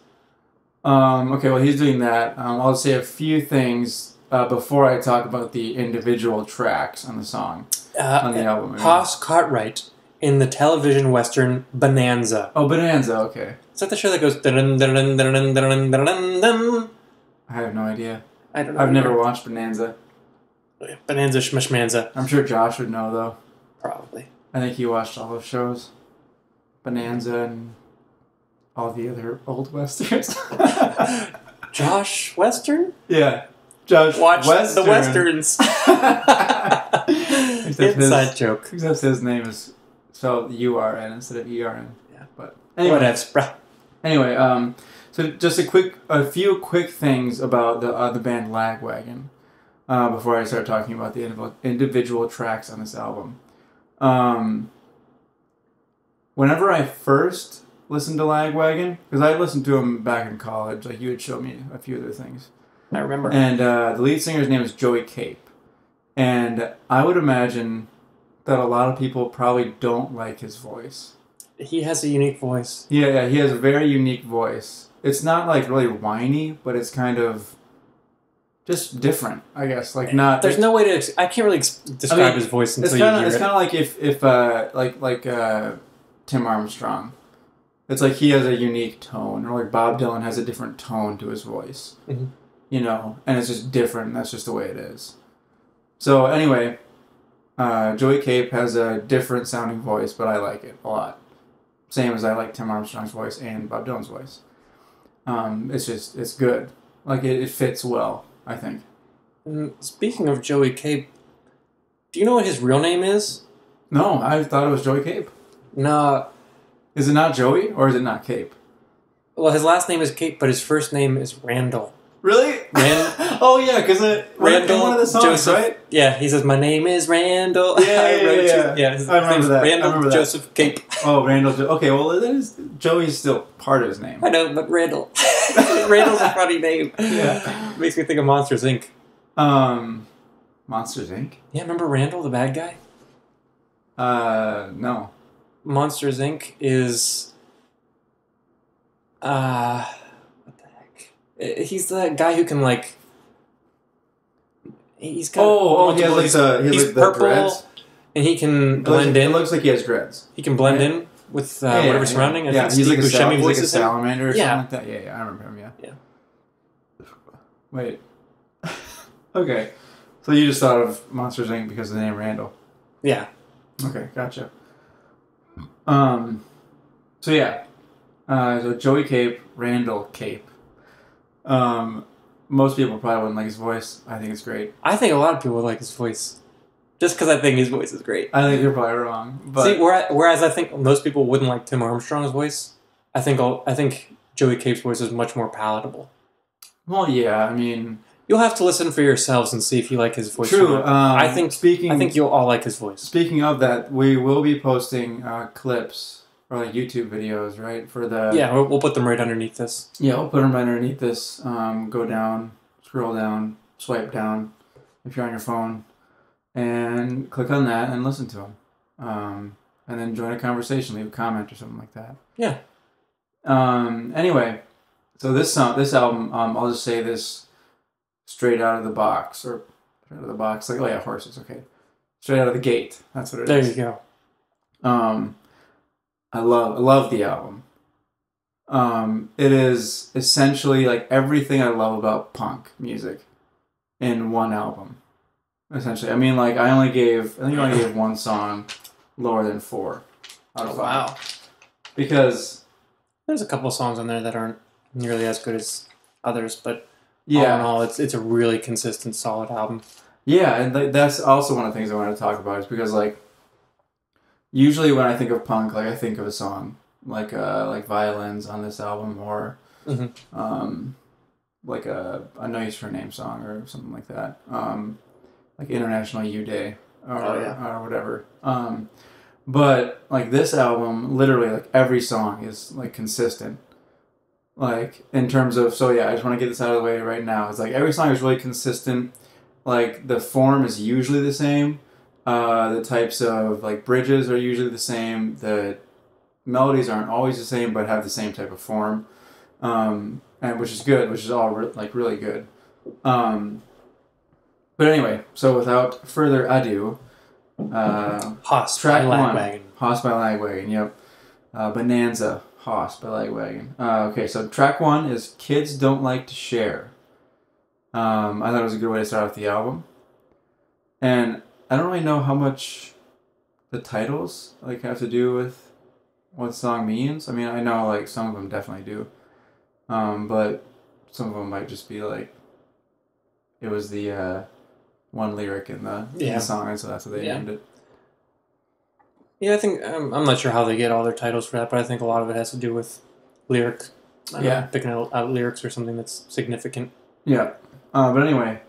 Okay, well, he's doing that. I'll say a few things before I talk about the individual tracks on the song, on the album. Hoss Cartwright in the television western Bonanza. Oh, Bonanza, okay. Is that the show that goes dun dun dun dun dun dun dun dun dun? I have no idea. I don't know. I've never watched Bonanza. Bonanza Schmishmanza. I'm sure Josh would know, though. Probably. I think he watched all those shows. Bonanza and all the other old westerns. Josh Western? Yeah. Josh Watch Western. the westerns. Inside joke. Except his name is spelled U-R-N instead of E-R-N. Yeah. But anyway. Whatevs. Anyway, so just a few quick things about the band Lagwagon before I start talking about the individual tracks on this album. Whenever I first listened to Lagwagon, because I listened to him back in college, like you would show me a few other things. I remember. And the lead singer's name is Joey Cape. And I would imagine that a lot of people probably don't like his voice. He has a unique voice. Yeah, he has a very unique voice. It's not like really whiny, but it's kind of just different, I guess. Like not. There's no way to. I can't really describe his voice until you hear it. It's kind of like if Tim Armstrong. It's like he has a unique tone, or like Bob Dylan has a different tone to his voice. Mm-hmm. You know, and it's just different. That's just the way it is. So anyway, Joey Cape has a different sounding voice, but I like it a lot. Same as I like Tim Armstrong's voice and Bob Dylan's voice. It's good. Like it fits well, I think. And speaking of Joey Cape, do you know what his real name is? No, I thought it was Joey Cape. No. Is it not Joey or is it not Cape? Well, his last name is Cape, but his first name is Randall. Really? Oh yeah, because Randall, one of the songs, Joseph, right? Yeah, he says, "My name is Randall." Yeah, I wrote yeah. you. Yeah, his I remember that. Randall Joseph Cape. Oh, Randall. Okay, well, that is, Joey's still part of his name. I know, but Randall. Randall's a funny name. Yeah, makes me think of Monsters Inc. Monsters Inc. Yeah, remember Randall, the bad guy? No. Monsters Inc. is what the heck? He's the guy who can like. He's got he has the purple, dreads, and he can blend in. It looks like he has dreads. He can blend in with whatever's surrounding. I think he's like Steve a salamander or something like that. Yeah, I remember him. Yeah. Wait. Okay, so you just thought of Monsters Inc. because of the name Randall. Yeah. Okay, gotcha. So yeah, so Joey Cape, Randall Cape. Most people probably wouldn't like his voice. I think it's great. I think a lot of people like his voice, just because I think his voice is great. I think you're probably wrong. But see, whereas I think most people wouldn't like Tim Armstrong's voice, I think Joey Cape's voice is much more palatable. Well, yeah, I mean, you'll have to listen for yourselves and see if you like his voice. True. I think you'll all like his voice. Speaking of that, we will be posting clips or like YouTube videos, right? For the Yeah, we'll put them right underneath this. Yeah, we'll put them right underneath this. Go down, scroll down, swipe down if you're on your phone, and click on that and listen to them. And then join a conversation, leave a comment or something like that. Yeah. Anyway, so this album, I'll just say this straight out of the box, or straight out of the box, like, oh yeah, horses, okay. Straight out of the gate, that's what it is. There you go. I love the album. It is essentially like everything I love about punk music in one album. Essentially, I mean, like I only gave one song lower than 4 out of 5. Wow. Because there's a couple of songs on there that aren't nearly as good as others, but yeah, all in all, it's a really consistent, solid album. Yeah, and that's also one of the things I want to talk about is because like usually when I think of punk, like I think of a song like Violins on this album, or like a No Use for a Name song or something like that, like International U Day or whatever. But like this album, literally like every song is like consistent. Like in terms of, so yeah, I just want to get this out of the way right now. It's like every song is really consistent. Like the form is usually the same. The types of like bridges are usually the same. The melodies aren't always the same, but have the same type of form, and which is good, which is all really good. But anyway, so without further ado, Haas track by one, Lagwagon. Haas by Lagwagon, yep. Bonanza, Haas by Lagwagon. Okay, so track 1 is Kids Don't Like to Share. I thought it was a good way to start off the album. And I don't really know how much the titles like have to do with what the song means. I mean, I know like some of them definitely do. But some of them might just be like it was the one lyric in the song, and so that's what they named it. Yeah, I think I'm not sure how they get all their titles for that, but I think a lot of it has to do with lyrics. Picking out lyrics or something that's significant. Yeah. But anyway,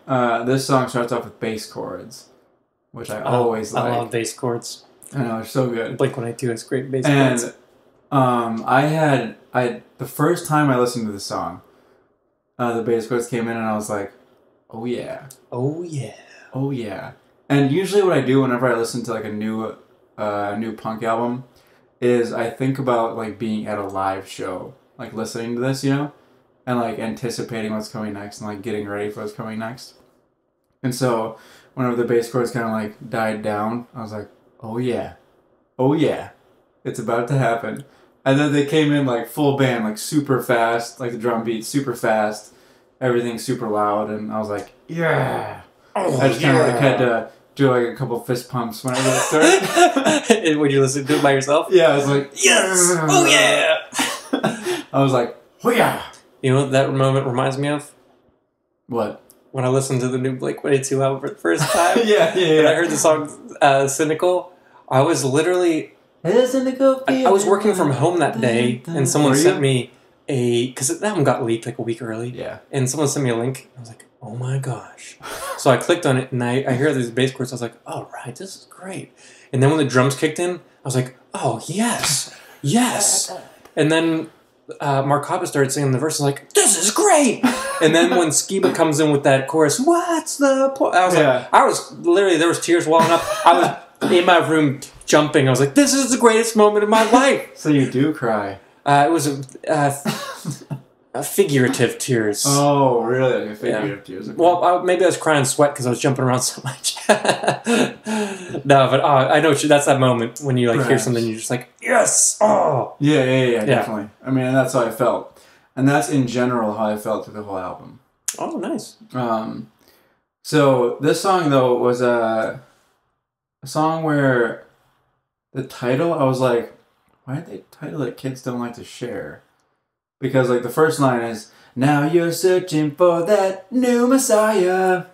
this song starts off with bass chords, which I always like. I love bass chords. I know, they're so good. Blink-182 has great bass chords. And the first time I listened to this song, the bass chords came in and I was like, oh yeah. Oh yeah. Oh yeah. And usually what I do whenever I listen to like a new punk album is I think about like being at a live show, like listening to this, you know? And like anticipating what's coming next and like getting ready for what's coming next. And so whenever the bass chords kind of like died down, I was like, oh yeah, it's about to happen. And then they came in like full band, like super fast, like the drum beat super fast, everything super loud, and I was like, yeah. I just kind of like had to do like a couple fist pumps whenever it started. Would you listen to it by yourself? Yeah, I was like, yes, oh yeah. I was like, oh yeah. You know what that moment reminds me of? What? When I listened to the new Blink-182 album for the first time. yeah. And I heard the song Cynical. I was literally... I was working from home that day, and someone sent me because that album got leaked like a week early. Yeah. And someone sent me a link. I was like, oh my gosh. So I clicked on it, and I hear these bass chords. I was like, all right, this is great. And then when the drums kicked in, I was like, oh, yes. And then Mark Hoppus started singing the verse. I was like, this is great. And then when Skiba comes in with that chorus, what's the point? I was like, there was tears welling up. I was in my room jumping. I was like, this is the greatest moment of my life. So you do cry. It was a figurative tears. Oh, really? Like figurative tears. Okay. Well, maybe I was crying sweat because I was jumping around so much. No, but I know that's that moment when you like hear something and you're just like, yes! Oh! Yeah, definitely. I mean, and that's how I felt. And that's in general how I felt through the whole album. Oh, nice. So this song, though, was a song where the title, I was like, why did they title it Kids Don't Like to Share? Because, like, the first line is, now you're searching for that new Messiah.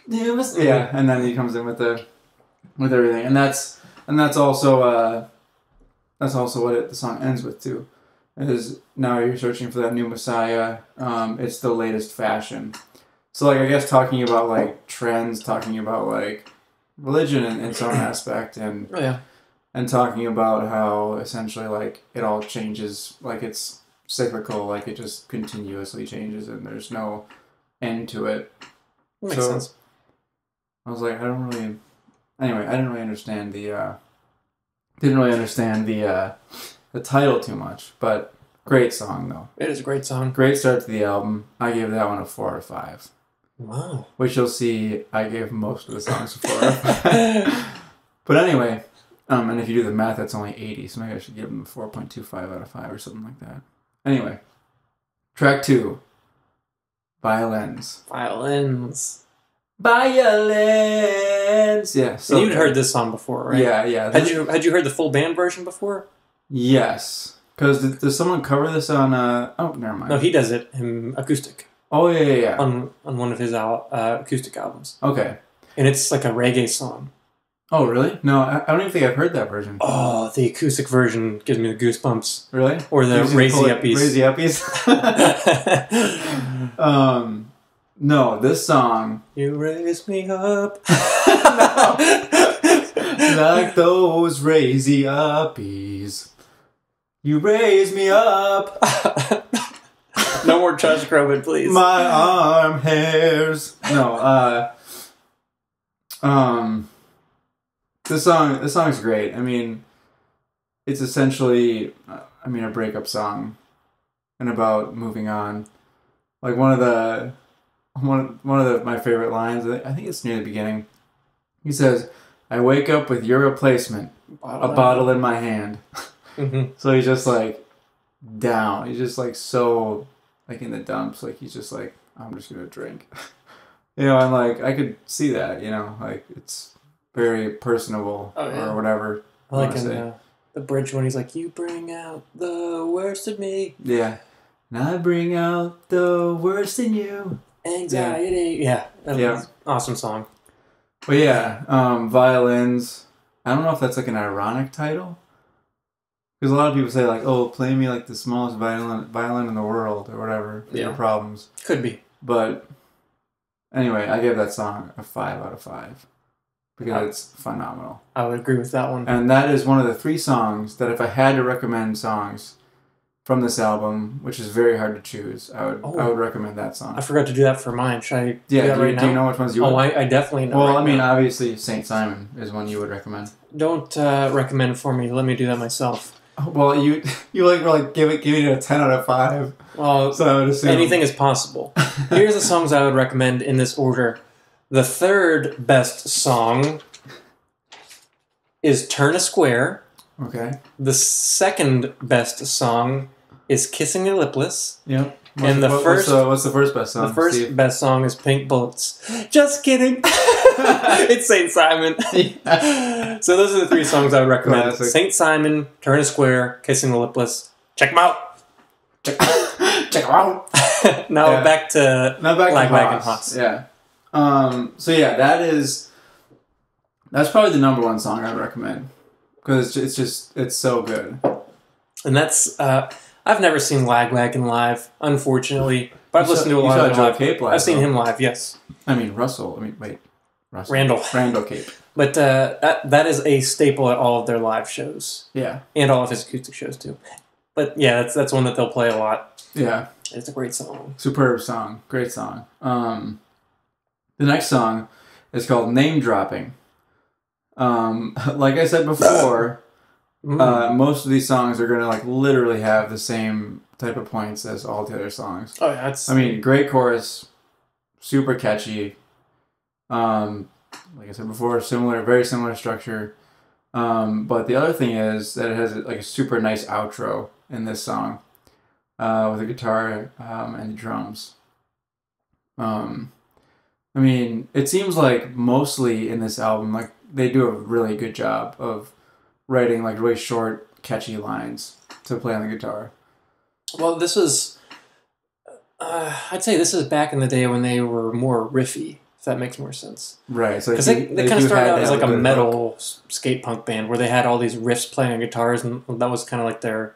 Yeah, and then he comes in with everything. And that's also what the song ends with, too. Is now you're searching for that new Messiah. It's the latest fashion. So, like, I guess talking about, like, trends, talking about, like, religion in some aspect, and and talking about how essentially like it all changes, like it's cyclical, like it just continuously changes and there's no end to it. Makes sense. I was like, I don't really. Anyway, I didn't really understand the title too much, but great song though. It is a great song. Great start to the album. I gave that one a 4 out of 5. Wow. Which you'll see, I gave most of the songs a 4 out of 5. But anyway, and if you do the math, that's only 80, so maybe I should give them a 4.25 out of 5 or something like that. Anyway, track 2, Violins. Violins. Violins. Yeah. So and you'd heard this song before, right? Yeah. Had you heard the full band version before? Yes. Because does someone cover this on? Oh, never mind. No, he does it acoustic. Oh yeah. On one of his acoustic albums. Okay. And it's like a reggae song. Oh really? No, I don't even think I've heard that version. Oh, the acoustic version gives me the goosebumps. Really? Or the Razy Uppies. Razy Uppies. No, this song. You raise me up. Like those Razy Uppies. You raise me up. No more Josh Groban, please. My arm hairs. No, this song's great. I mean, it's essentially, a breakup song, and about moving on. Like one of my favorite lines. I think it's near the beginning. He says, "I wake up with your replacement, a bottle in my hand." Mm-hmm. So he's just like down. He's just like so like in the dumps. Like he's just like, I'm just gonna drink. And like I could see that. Like it's very personable or whatever. I like in the bridge when he's like, "You bring out the worst in me." Yeah. And I bring out the worst in you. Anxiety. Yeah. Awesome song. But yeah, Violins. I don't know if that's like an ironic title. Because a lot of people say like, "Oh, play me like the smallest violin in the world," or whatever. Your problems. Could be. But anyway, I gave that song a 5 out of 5 because it's phenomenal. I would agree with that one. And that is one of the 3 songs that if I had to recommend songs from this album, which is very hard to choose, I would recommend that song. I forgot to do that for mine. Should I do that right now? Do you know which ones you would? Oh, I definitely know. Well, obviously Saint Simon is one you would recommend. Don't recommend for me. Let me do that myself. Well, you were like give it a 10 out of 5. Well, so I would assume anything is possible. Here's the songs I would recommend in this order. The third best song is "Turn a Square." Okay. The second best song is "Kissing the Lipless." Yep. And what's the first best song? The first best song is "Pink Bullets." Just kidding. It's Saint Simon. Yeah. So those are the 3 songs I would recommend. Classic. Saint Simon, "Turn a Square," "Kissing the Lipless." Check them out. Check them out. Now back to Lagwagon Haas. Yeah. So yeah, that's probably the number 1 song I'd recommend because it's so good. And that's I've never seen Lagwagon live, unfortunately, but I've listened to a lot of Joe Cape live. I've seen him live, yes. Russell. Randall Cape. But that is a staple at all of their live shows. Yeah. And all of his acoustic shows too. But yeah, that's one that they'll play a lot. Yeah. It's a great song. Superb song. Great song. The next song is called Name Dropping. Like I said before, most of these songs are going to like literally have the same type of points as all the other songs. Oh yeah, great chorus, super catchy. Like I said before, very similar structure. But the other thing is that it has like a super nice outro in this song, with the guitar and the drums. It seems like mostly in this album, like they do a really good job of writing like really short, catchy lines to play on the guitar. Well, this is, I'd say this is back in the day when they were more riffy, if that makes more sense. Right. So because they kind of started out as like a metal skate punk band where they had all these riffs playing on guitars, and that was kind of like their,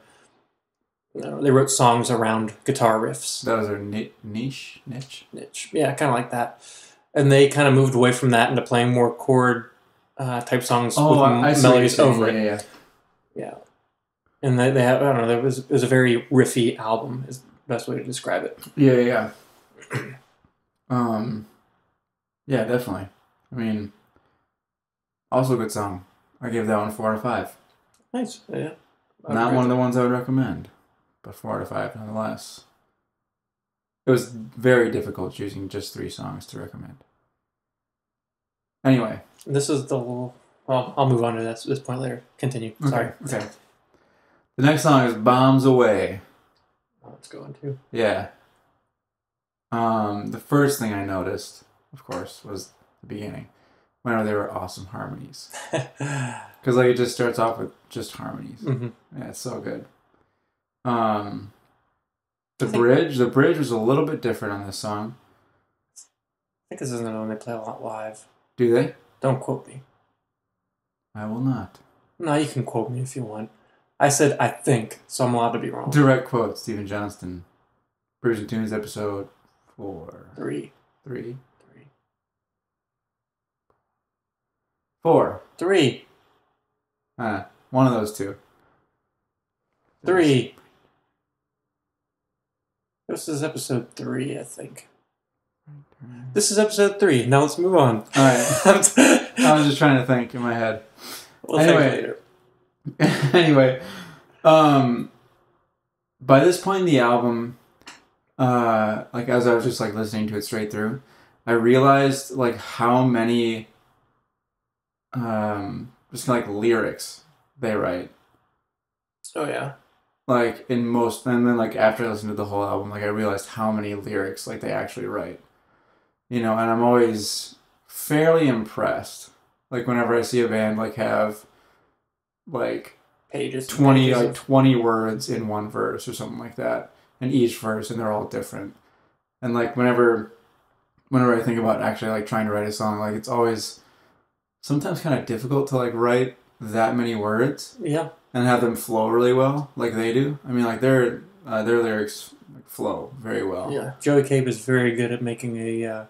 they wrote songs around guitar riffs. That was their niche. Yeah, kind of like that. And they kind of moved away from that into playing more chord type songs Oh, I with see what you're melodies saying. over it. Yeah. Yeah. And they have, I don't know, it was a very riffy album, is the best way to describe it. Yeah. Yeah, definitely. I mean, also a good song. I give that one 4 out of 5. Nice. Yeah. Not one of the ones I would recommend, but 4 out of 5 nonetheless. It was very difficult choosing just 3 songs to recommend. Anyway. This is the... Well, I'll move on to this point later. Continue. Sorry. Okay. The next song is Bombs Away. Oh, let's go on to. Yeah. The first thing I noticed, of course, was the beginning. Whenever there were awesome harmonies. Because like it just starts off with just harmonies. Mm-hmm. Yeah, it's so good. The bridge was a little bit different on this song. I think this isn't the one they play a lot live. Do they? Don't quote me. I will not. No, you can quote me if you want. I said I think, so I'm allowed to be wrong. Direct quote, Stephen Johnston. Brews and Tunes episode 4. 3. 3. 4. 3. One of those two. 3. This is episode 3, I think. This is episode 3. Now let's move on. Alright. I was just trying to think in my head. We'll think later. Anyway, by this point in the album, like as I was just like listening to it straight through, I realized like how many just like lyrics they write. Oh yeah. Like in most, and then like after I listened to the whole album, like I realized how many lyrics like they actually write. You know, and I'm always fairly impressed. Like whenever I see a band like have like pages 20 words in one verse or something like that, and each verse, and they're all different. And like whenever I think about actually like trying to write a song, like it's always sometimes kind of difficult to like write that many words. Yeah. And have them flow really well, like they do. I mean, like their lyrics flow very well. Yeah, Joey Cape is very good at making a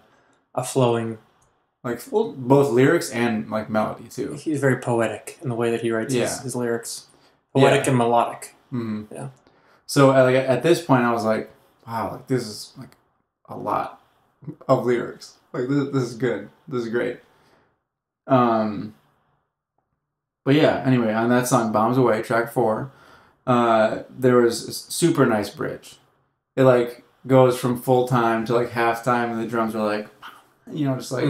flowing, like both lyrics and like melody too. He's very poetic in the way that he writes his lyrics, poetic and melodic. Mm-hmm. Yeah. So like at this point, I was like, wow, like this is like a lot of lyrics. Like this is good. This is great. But yeah, anyway, on that song, Bombs Away, track 4, there was a super nice bridge. It like goes from full time to like half time, and the drums are like, you know, just like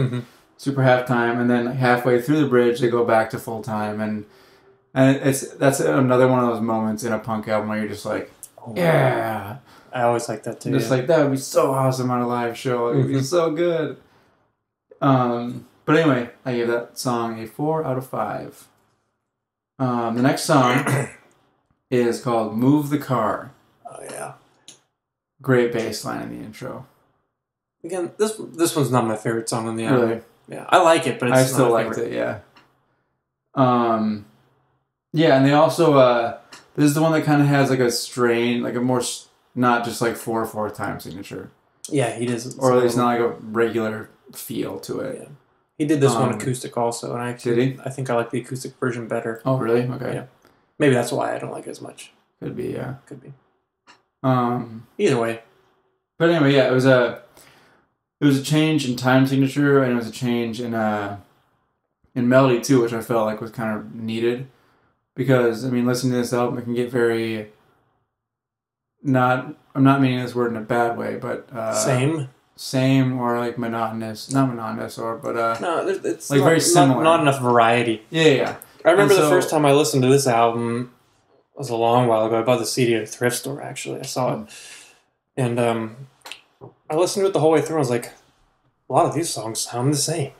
super half time, and then like, halfway through the bridge they go back to full time, and that's another one of those moments in a punk album where you're just like, yeah. I always like that too. Just like that would be so awesome on a live show. It would be so good. But anyway, I gave that song a 4 out of 5. The next song is called Move the Car. Oh, yeah. Great bass line in the intro. Again, this one's not my favorite song on the album. Really? Yeah, I like it, but it's I still liked it, yeah. Yeah, and they also, this is the one that kind of has like a strain, like a more, not just like 4/4 time signature. Yeah, he does. Or at least not like a regular feel to it. Yeah. He did this one acoustic also, and I think I like the acoustic version better. Oh, really? Okay. Yeah. Maybe that's why I don't like it as much. Could be, yeah. Could be. Either way. But anyway, yeah, it was a change in time signature, and it was a change in melody too, which I felt like was kind of needed. Because I mean, listening to this album, it can get very I'm not meaning this word in a bad way, but same or like monotonous, not monotonous, or but no, it's like very similar. Not enough variety. Yeah. I remember the first time I listened to this album was a long while ago. I bought the CD at a thrift store. Actually, I saw it, and I listened to it the whole way through. I was like, a lot of these songs sound the same.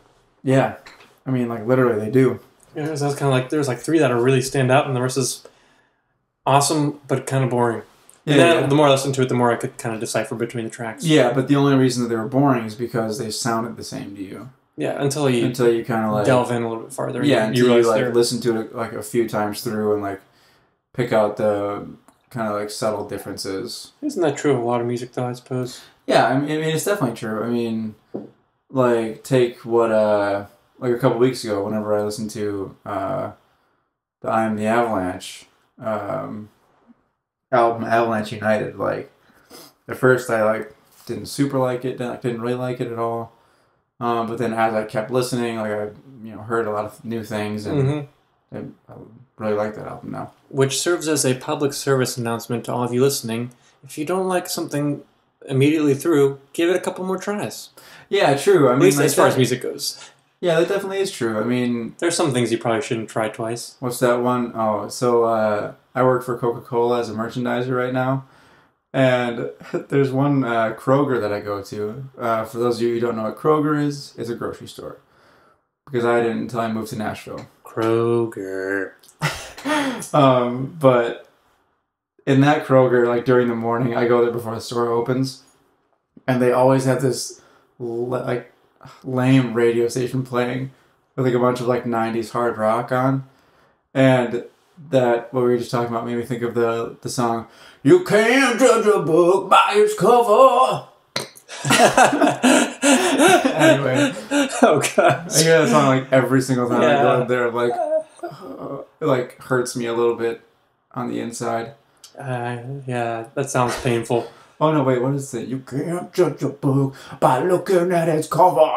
Yeah, I mean, like literally, they do. Yeah, so I was kind of like, there's like 3 that are really stand out, and the rest is awesome but kind of boring. And then the more I listened to it, the more I could kind of decipher between the tracks. Yeah, but the only reason that they were boring is because they sounded the same to you. Yeah, until you kind of like delve in a little bit farther. Yeah, until you like listen to it like a few times through and like pick out the kind of like subtle differences. Isn't that true of a lot of music, though? I suppose. Yeah, I mean it's definitely true. I mean, like take what like a couple weeks ago, whenever I listened to the I Am the Avalanche album, Avalanche United, like at first I like didn't super like it, didn't really like it at all. But then as I kept listening, like I heard a lot of new things, and I really like that album now. Which serves as a public service announcement to all of you listening. If you don't like something immediately through, give it a couple more tries. Yeah, true. I mean, at least as far as music goes. Yeah, that definitely is true. I mean, there's some things you probably shouldn't try twice. What's that one? Oh, so I work for Coca-Cola as a merchandiser right now. And there's one Kroger that I go to. For those of you who don't know what Kroger is, it's a grocery store. Because I didn't until I moved to Nashville. Kroger. But in that Kroger, like during the morning, I go there before the store opens. And they always have this like lame radio station playing with like a bunch of like 90s hard rock on. And that, what we were just talking about, made me think of the song, "You can't judge a book by its cover." Anyway. Oh, God. I hear that song like every single time I go in there. Like, it like hurts me a little bit on the inside. Yeah, that sounds painful. Oh, no, wait, what is it? "You can't judge a book by looking at its cover."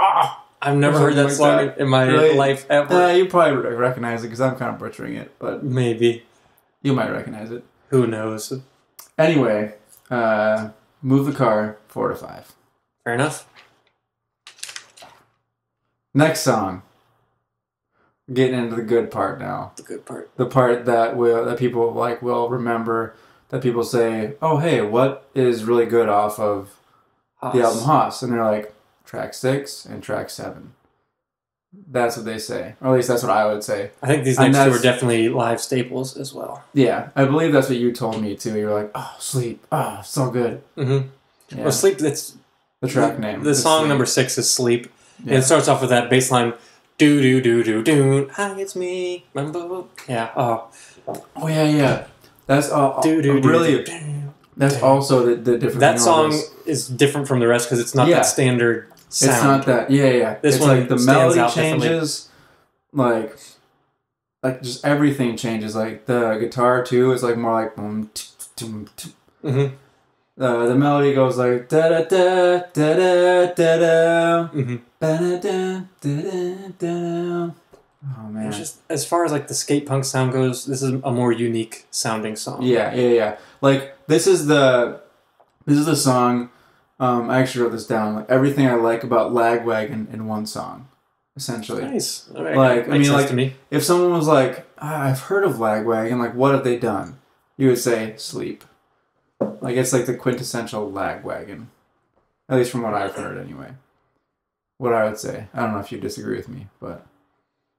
I've never heard that song in my life ever. You probably recognize it because I'm kind of butchering it, but maybe you might recognize it. Who knows? Anyway, move the car 4 to 5. Fair enough. Next song. We're getting into the good part now. The good part. The part that people like will remember. That people say, "Oh, hey, what is really good off of the album Haas?" And they're like, track 6 and track 7. That's what they say. Or at least that's what I would say. I think these next two are definitely live staples as well. Yeah, I believe that's what you told me too. You're like, "Oh, Sleep. Oh, so good." Mm-hmm. Yeah. Well, Sleep, that's the track name. The song Sleep. Number 6 is Sleep. Yeah. And it starts off with that bass line, "Do do do do do. Hi, it's me." Remember? Yeah. Oh, yeah. That's really. That's also the different. That song is different from the rest because it's not that standard sound. It's not that. Yeah. This it's one like the melody changes, like just everything changes. Like the guitar too is like more like boom, boom, boom. The melody goes like da da da da da da da da da da da. Oh man! Just as far as like the skate punk sound goes, this is a more unique sounding song. Yeah. Like this is the song. I actually wrote this down. Like everything I like about Lagwagon in one song, essentially. Nice. Right. Like I mean, like if someone was like, "I've heard of Lagwagon. Like, what have they done?" You would say Sleep. Like it's like the quintessential Lagwagon, at least from what I've heard, anyway. What I would say. I don't know if you disagree with me, but.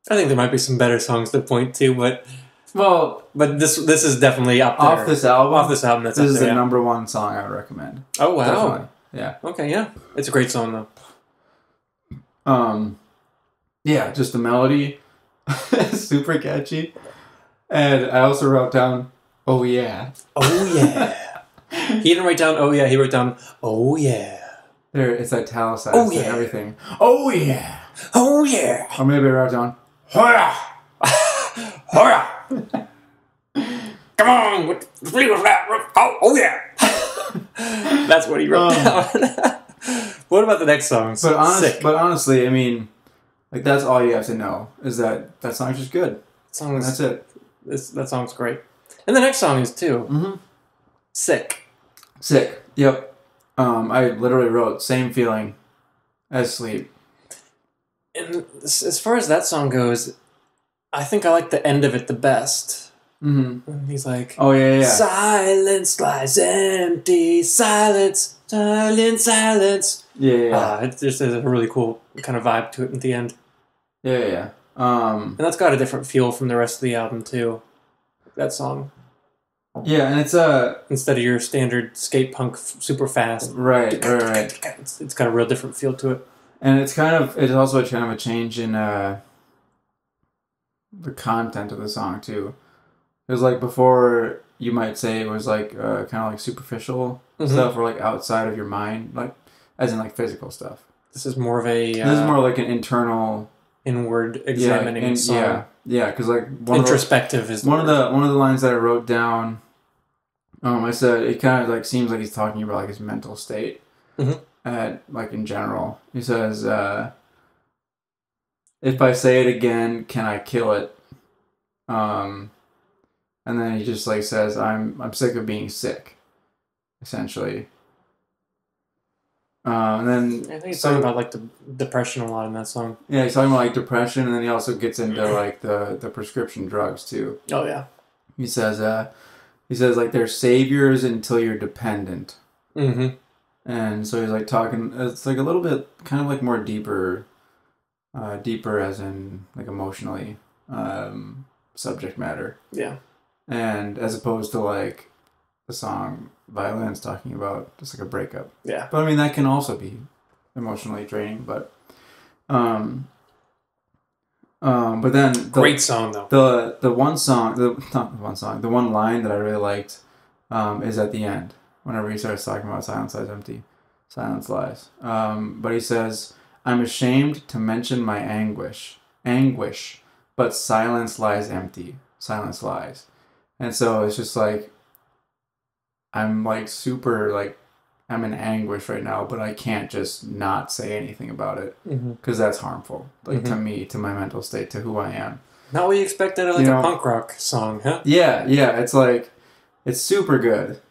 I think there might be some better songs to point to, but this is definitely up there. Off this album, that's this is the number 1 song I would recommend. Oh wow! Definitely. Yeah. Okay, yeah, it's a great song though. Yeah, just the melody, super catchy, and I also wrote down, "Oh yeah." Oh yeah. He didn't write down "oh yeah." He wrote down "oh yeah." There, it's italicized. Oh yeah. And everything. Oh yeah. Oh yeah. Or maybe I wrote down. Hoya! Hoya! Come on! Oh yeah! That's what he wrote down. What about the next song? But honestly, I mean, like that's all you have to know is that song's just good. That's it. That song's great. And the next song is too. Mm-hmm. Sick. Yep. I literally wrote same feeling as Sleep. And as far as that song goes, I think I like the end of it the best. Mm-hmm. He's like, "Oh yeah. Silence lies empty, silence. Yeah. It just has a really cool kind of vibe to it at the end. Yeah. And that's got a different feel from the rest of the album too. That song. Yeah, and it's instead of your standard skate punk super fast. Right. It's got a real different feel to it. And it's also kind of a change in the content of the song too. It was like before, you might say it was like kind of like superficial stuff or like outside of your mind, like as in like physical stuff. This is more of a. This is more like an internal inward examining song. Yeah, because like introspective is one of the lines that I wrote down. I said it kind of like seems like he's talking about like his mental state, like in general. He says, "If I say it again, can I kill it?" And then he just like says, "I'm sick of being sick," essentially. And then I think he's talking about like the depression a lot in that song. Yeah, he's talking about like depression, and then he also gets into like the prescription drugs too. Oh yeah. He says like they're saviors until you're dependent. Mm-hmm. And so he's like talking. It's like a little bit kind of like more deeper as in like emotionally subject matter. Yeah. And as opposed to like the song Violence talking about just like a breakup. Yeah. But I mean that can also be emotionally draining. But but then great song though. The one line that I really liked is at the end whenever he starts talking about silence lies empty, silence lies. But he says, "I'm ashamed to mention my anguish, but silence lies empty, silence lies." And so it's just like I'm like super like I'm in anguish right now, but I can't just not say anything about it because that's harmful, like to me, to my mental state, to who I am. Not what you expected out of like a punk rock song, huh? Yeah, it's like it's super good.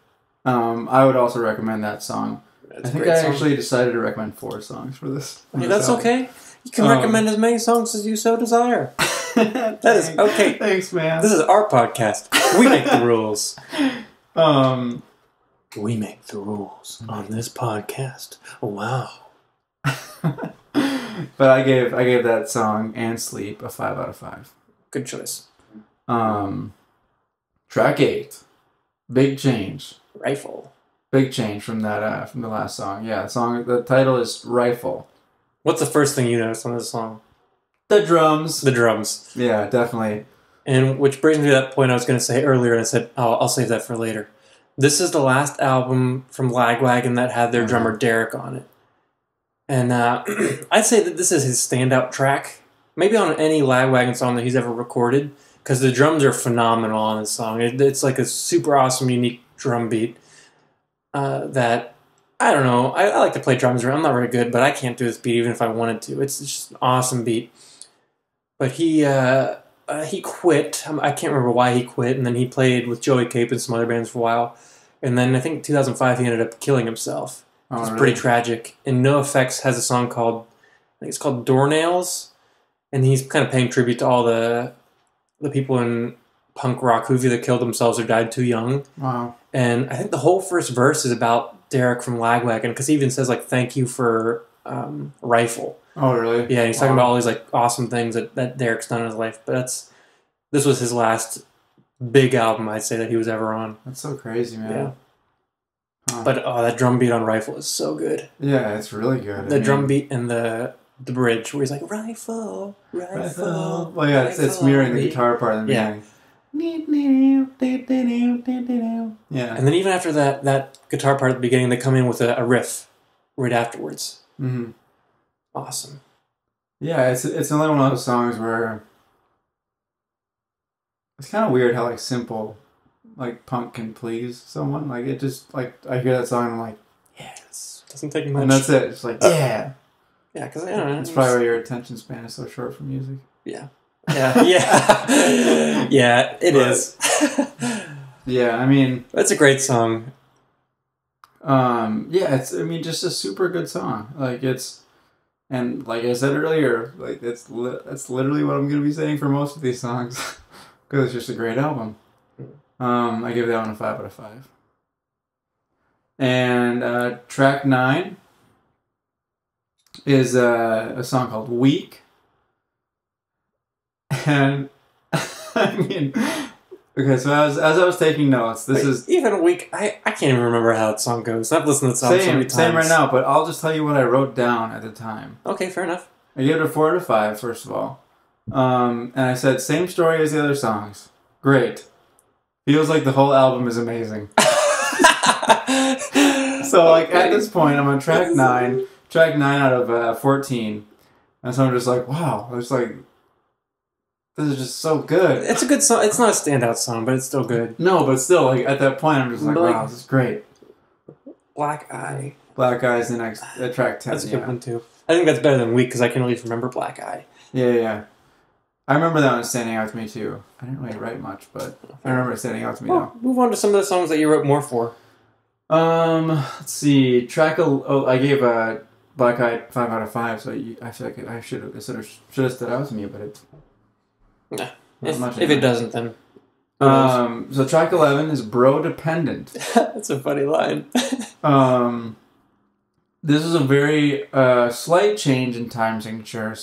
I would also recommend that song. I think I actually decided to recommend 4 songs for this. Hey, that's okay. You can recommend as many songs as you so desire. That is okay. Thanks, man. This is our podcast. We make the rules. We make the rules on this podcast. Wow. But I gave that song and Sleep a 5 out of 5. Good choice. Track 8, Big Change. Rifle. Big change from that from the last song. Yeah, the title is Rifle. What's the first thing you noticed on this song? The drums. The drums. Yeah, definitely. And which brings me to that point I was going to say earlier, and I said, I'll save that for later. This is the last album from Lagwagon that had their drummer Derek on it. And I'd say that this is his standout track. Maybe on any Lagwagon song that he's ever recorded, because the drums are phenomenal on this song. It's like a super awesome, unique drum beat that, I don't know, I like to play drums. I'm not very good, but I can't do this beat even if I wanted to. It's just an awesome beat. But he quit. I can't remember why he quit, and then he played with Joey Cape and some other bands for a while. And then I think in 2005 he ended up killing himself. It was pretty tragic. And NoFX has a song called, I think it's called Doornails, and he's kind of paying tribute to all the people in punk rock who've either killed themselves or died too young. Wow. And I think the whole first verse is about Derek from Lagwagon, because he even says like, "Thank you for Rifle." Oh, really? Yeah, he's talking about all these like awesome things that Derek's done in his life. But this was his last big album, I'd say, that he was ever on. That's so crazy, man. Yeah. Huh. But that drum beat on Rifle is so good. Yeah, it's really good. The drum beat and the bridge where he's like, "Rifle, rifle." Well, yeah, it's mirroring the guitar part in the beginning. Yeah. And then even after that guitar part at the beginning, they come in with a riff right afterwards. Mm-hmm. Awesome. Yeah, it's another one of those songs where it's kind of weird how like simple like punk can please someone. Like it just like I hear that song and I'm like, yes, doesn't take much. And that's it. It's like yeah, because I don't know. It's probably why your attention span is so short for music. Yeah. Yeah, it is. Yeah, I mean, that's a great song. Yeah, it's just a super good song. Like and like I said earlier, like that's literally what I'm gonna be saying for most of these songs, because it's just a great album. I give that one a 5 out of 5. And track 9 is a song called "Weak." And I mean, okay, so as I was taking notes, this is even "Weak." I can't even remember how that song goes. I've listened to the song so many times. Same right now, but I'll just tell you what I wrote down at the time. Okay, fair enough. I gave it a 4 out of 5, first of all. And I said, same story as the other songs. Great. Feels like the whole album is amazing. So, like, at this point, I'm on track 9 out of 14. And so I'm just like, wow, it's like, this is just so good. It's a good song. It's not a standout song, but it's still good. No, but still, like, at that point, I'm just like, wow, this is great. Black Eye. Black Eye's the next track 10. That's a good one, too. I think that's better than Weak, because I can at least remember Black Eye. Yeah. I remember that one standing out to me, too. I didn't really write much, but I remember it standing out to me now. Move on to some of the songs that you wrote more for. Let's see. I gave Black Eye 5 out of 5, so I feel like I should have stood out to me, but it's... Nah. If it doesn't, then... So track 11 is Bro Dependent. That's a funny line. This is a very slight change in time signature /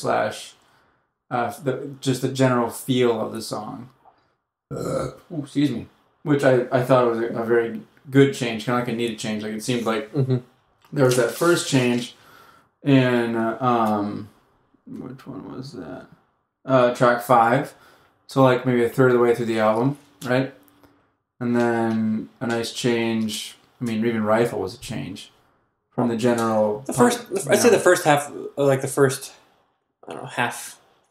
just the general feel of the song. Excuse me. Which I thought was a very good change, kind of like a needed change. Like it seemed like there was that first change in which one was that? Track 5. So like maybe a third of the way through the album, right? And then a nice change. I mean, even Rifle was a change from the general. I'd say the first half, like the first, I don't know,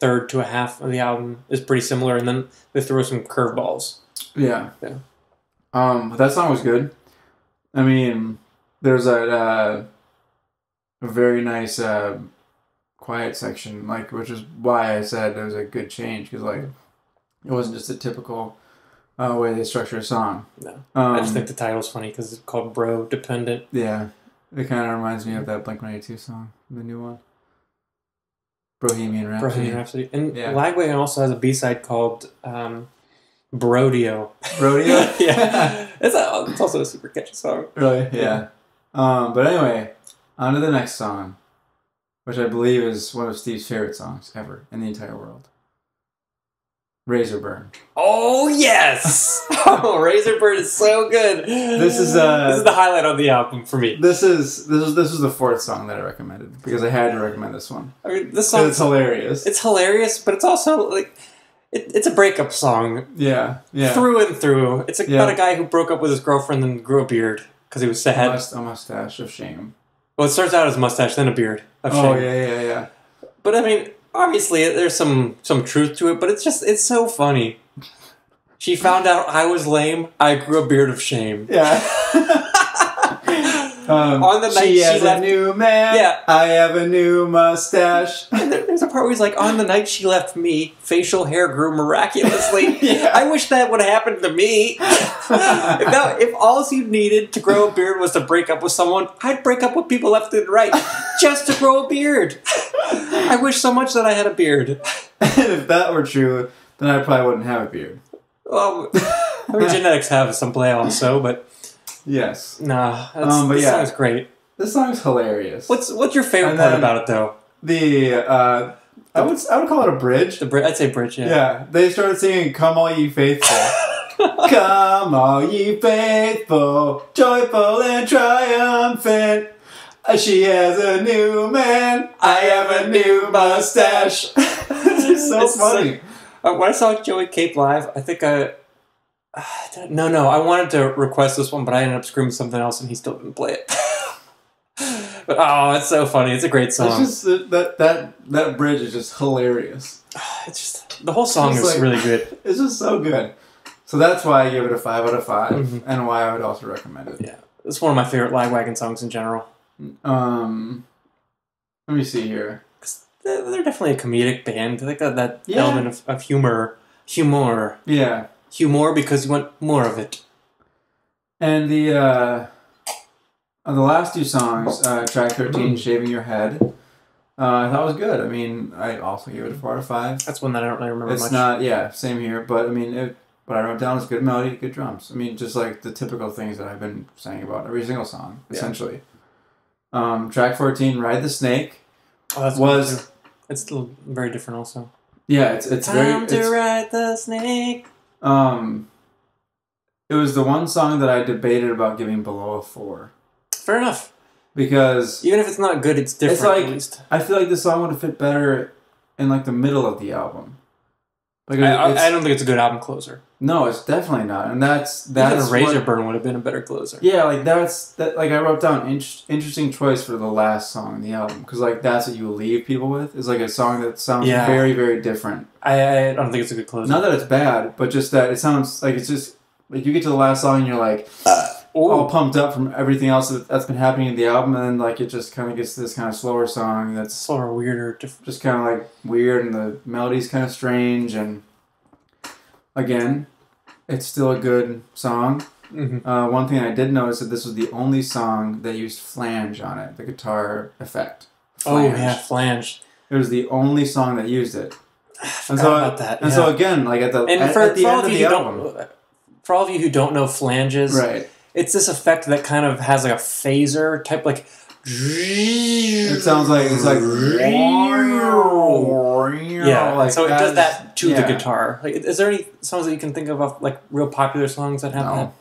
third to a half of the album is pretty similar, and then they throw some curveballs. Yeah. But that song was good. I mean, there's a very nice quiet section, like, which is why I said it was a good change, because like it wasn't just a typical way they structure a song. No, I just think the title's funny because it's called Bro Dependent. Yeah, it kind of reminds me of that Blink-182 song, the new one, Bohemian Rhapsody. And Lagwagon also has a B-side called Brodeo. Brodeo? Yeah. It's also a super catchy song. Really? Yeah. But anyway, on to the next song, which I believe is one of Steve's favorite songs ever in the entire world. Razor Burn. Oh, yes! Oh, Razor Burn is so good. This is the highlight of the album for me. This is the fourth song that I recommended, because I had to recommend this one. I mean, this song... It's hilarious. It's hilarious, but it's also, like... It's a breakup song. Yeah. Through and through. It's about a guy who broke up with his girlfriend and grew a beard because he was sad. A mustache of shame. Well, it starts out as a mustache, then a beard of shame. Oh, yeah. But I mean, obviously, there's some truth to it, but it's so funny. She found out I was lame. I grew a beard of shame. Yeah. On the night she has left, a new man. Yeah. I have a new mustache. And there's a part where he's like, on the night she left me, facial hair grew miraculously. Yeah. I wish that would happen to me. if all you needed to grow a beard was to break up with someone, I'd break up with people left and right just to grow a beard. I wish so much that I had a beard. And if that were true, then I probably wouldn't have a beard. Well, I mean, genetics have some play also, but... Yes. Nah, this song's great. This song's hilarious. What's your favorite part about it, though? I would call it a bridge. I'd say bridge, yeah. Yeah, they started singing "Come All Ye Faithful." Come all ye faithful, joyful and triumphant. She has a new man. I have a new mustache. It's so funny. When I saw Joey Cape live, I think No, I wanted to request this one, but I ended up screaming something else, and he still didn't play it. But it's so funny. It's a great song. It's just that bridge is just hilarious. It's just the whole song is really good. It's just so good. So that's why I give it a 5 out of 5, and why I would also recommend it. Yeah, it's one of my favorite Lagwagon songs in general. Let me see here. They're definitely a comedic band. They got that element of humor. Yeah. Humor because you want more of it. And the last two songs, track 13, Shaving Your Head, I thought was good. I mean, I also gave it a 4 out of 5. That's one that I don't really remember much. It's not, same here, but I mean, what I wrote down was good melody, good drums. I mean, just like the typical things that I've been saying about every single song, essentially. Track 14, Ride the Snake, it's still very different also. Yeah, it's Time to ride the snake. It was the one song that I debated about giving below a 4. Fair enough. Because even if it's not good, it's different. It's like, at least. I feel like the song would have fit better in like the middle of the album. Like I don't think it's a good album closer. No, it's definitely not, and that's Even a Razor Burn would have been a better closer. Yeah, like that. Like I wrote down interesting choice for the last song in the album because like that's what you will leave people with is like a song that sounds very very different. I don't think it's a good closer. Not that it's bad, but just that it sounds like it's just like you get to the last song and you're like all pumped up from everything else that's been happening in the album, and then like it just kind of gets to this kind of slower song that's slower, weirder, just kind of like weird, and the melody's kind of strange, and again. It's still a good song. Mm-hmm. One thing I did notice that this was the only song that used flange on it, the guitar effect. Flange. Oh yeah, flange. It was the only song that used it. I forgot about that. And so again, like at the end of the album, for all of you who don't know flanges, right? It's this effect that kind of has like a phaser type, like. It sounds like it's like yeah. Like so it does that to the guitar. Like, is there any songs that you can think of like real popular songs that have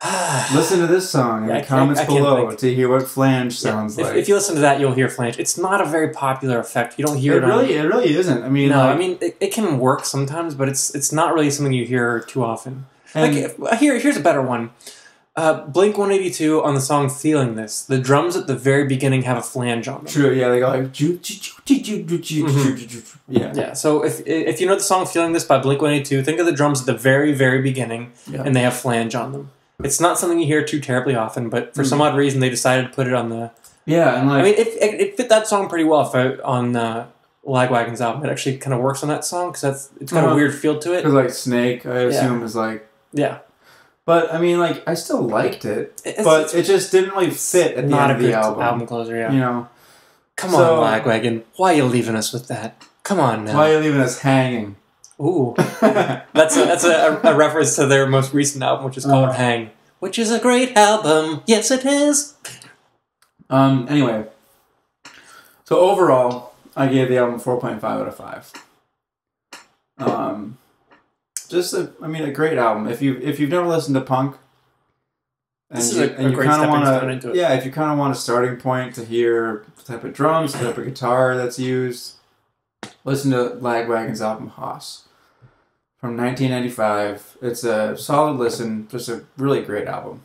that? Listen to this song in the comments below to hear what flange sounds like. If you listen to that, you'll hear flange. It's not a very popular effect. You don't hear it. It really isn't. I mean, no. I mean, it can work sometimes, but it's not really something you hear too often. Like here's a better one. Blink-182 on the song Feeling This. The drums at the very beginning have a flange on them. True, yeah, they go like... Yeah, so if you know the song Feeling This by Blink-182, think of the drums at the very, very beginning, and they have flange on them. It's not something you hear too terribly often, but for some odd reason they decided to put it on the... Yeah, and like... I mean, it fit that song pretty well on Lagwagon's album. It actually kind of works on that song, because it's got a weird feel to it. Because like Snake, I assume, is like... Yeah. But, I mean, like, I still liked it, but it just didn't really fit at the end of the album. Album closer, yeah. You know? Come on, Lagwagon. Why are you leaving us with that? Come on now. Why are you leaving us hanging? Ooh. That's a reference to their most recent album, which is called Hang. Which is a great album. Yes, it is. Anyway. So, overall, I gave the album 4.5 out of 5. Just a great album. If you've never listened to punk, this is a great stepping stone into it. Yeah, if you kind of want a starting point to hear the type of drums, the type of guitar that's used, listen to Lagwagon's album Haas from 1995. It's a solid listen, just a really great album.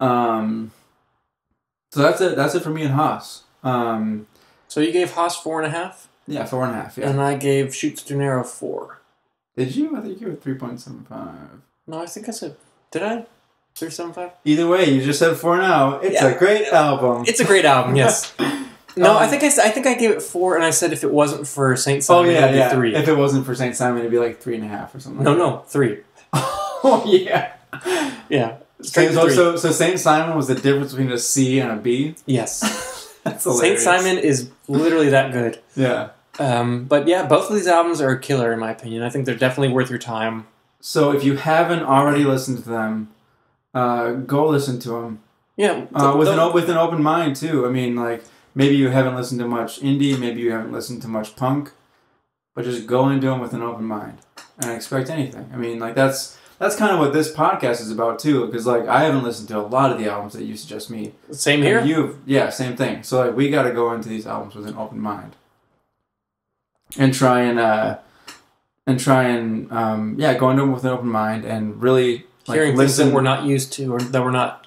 So that's it. That's it for me and Haas. So you gave Haas 4.5? Yeah, 4.5. Yeah, and I gave Chutes Too Narrow 4. Did you? I think you were 3.75. No, I think I said... Did I? 3.75? Either way, you just said 4 now. It's a great album. It's a great album, yes. No, I think I gave it 4, and I said if it wasn't for Saint Simon, it'd be 3. If it wasn't for Saint Simon, it'd be like 3.5 or something. No, 3. Oh, yeah. Yeah. So Saint Simon was the difference between a C and a B? Yes. That's hilarious. Saint Simon is literally that good. Yeah. But yeah, both of these albums are a killer in my opinion. I think they're definitely worth your time. So if you haven't already listened to them, go listen to them. Yeah, with an open mind too. I mean, like maybe you haven't listened to much indie, maybe you haven't listened to much punk, but just go into them with an open mind and expect anything. I mean, like that's kind of what this podcast is about too. Because like I haven't listened to a lot of the albums that you suggest me. Same here. Same thing. So like we got to go into these albums with an open mind. And try and go into them with an open mind and really like, hearing things that we're not used to or that we're not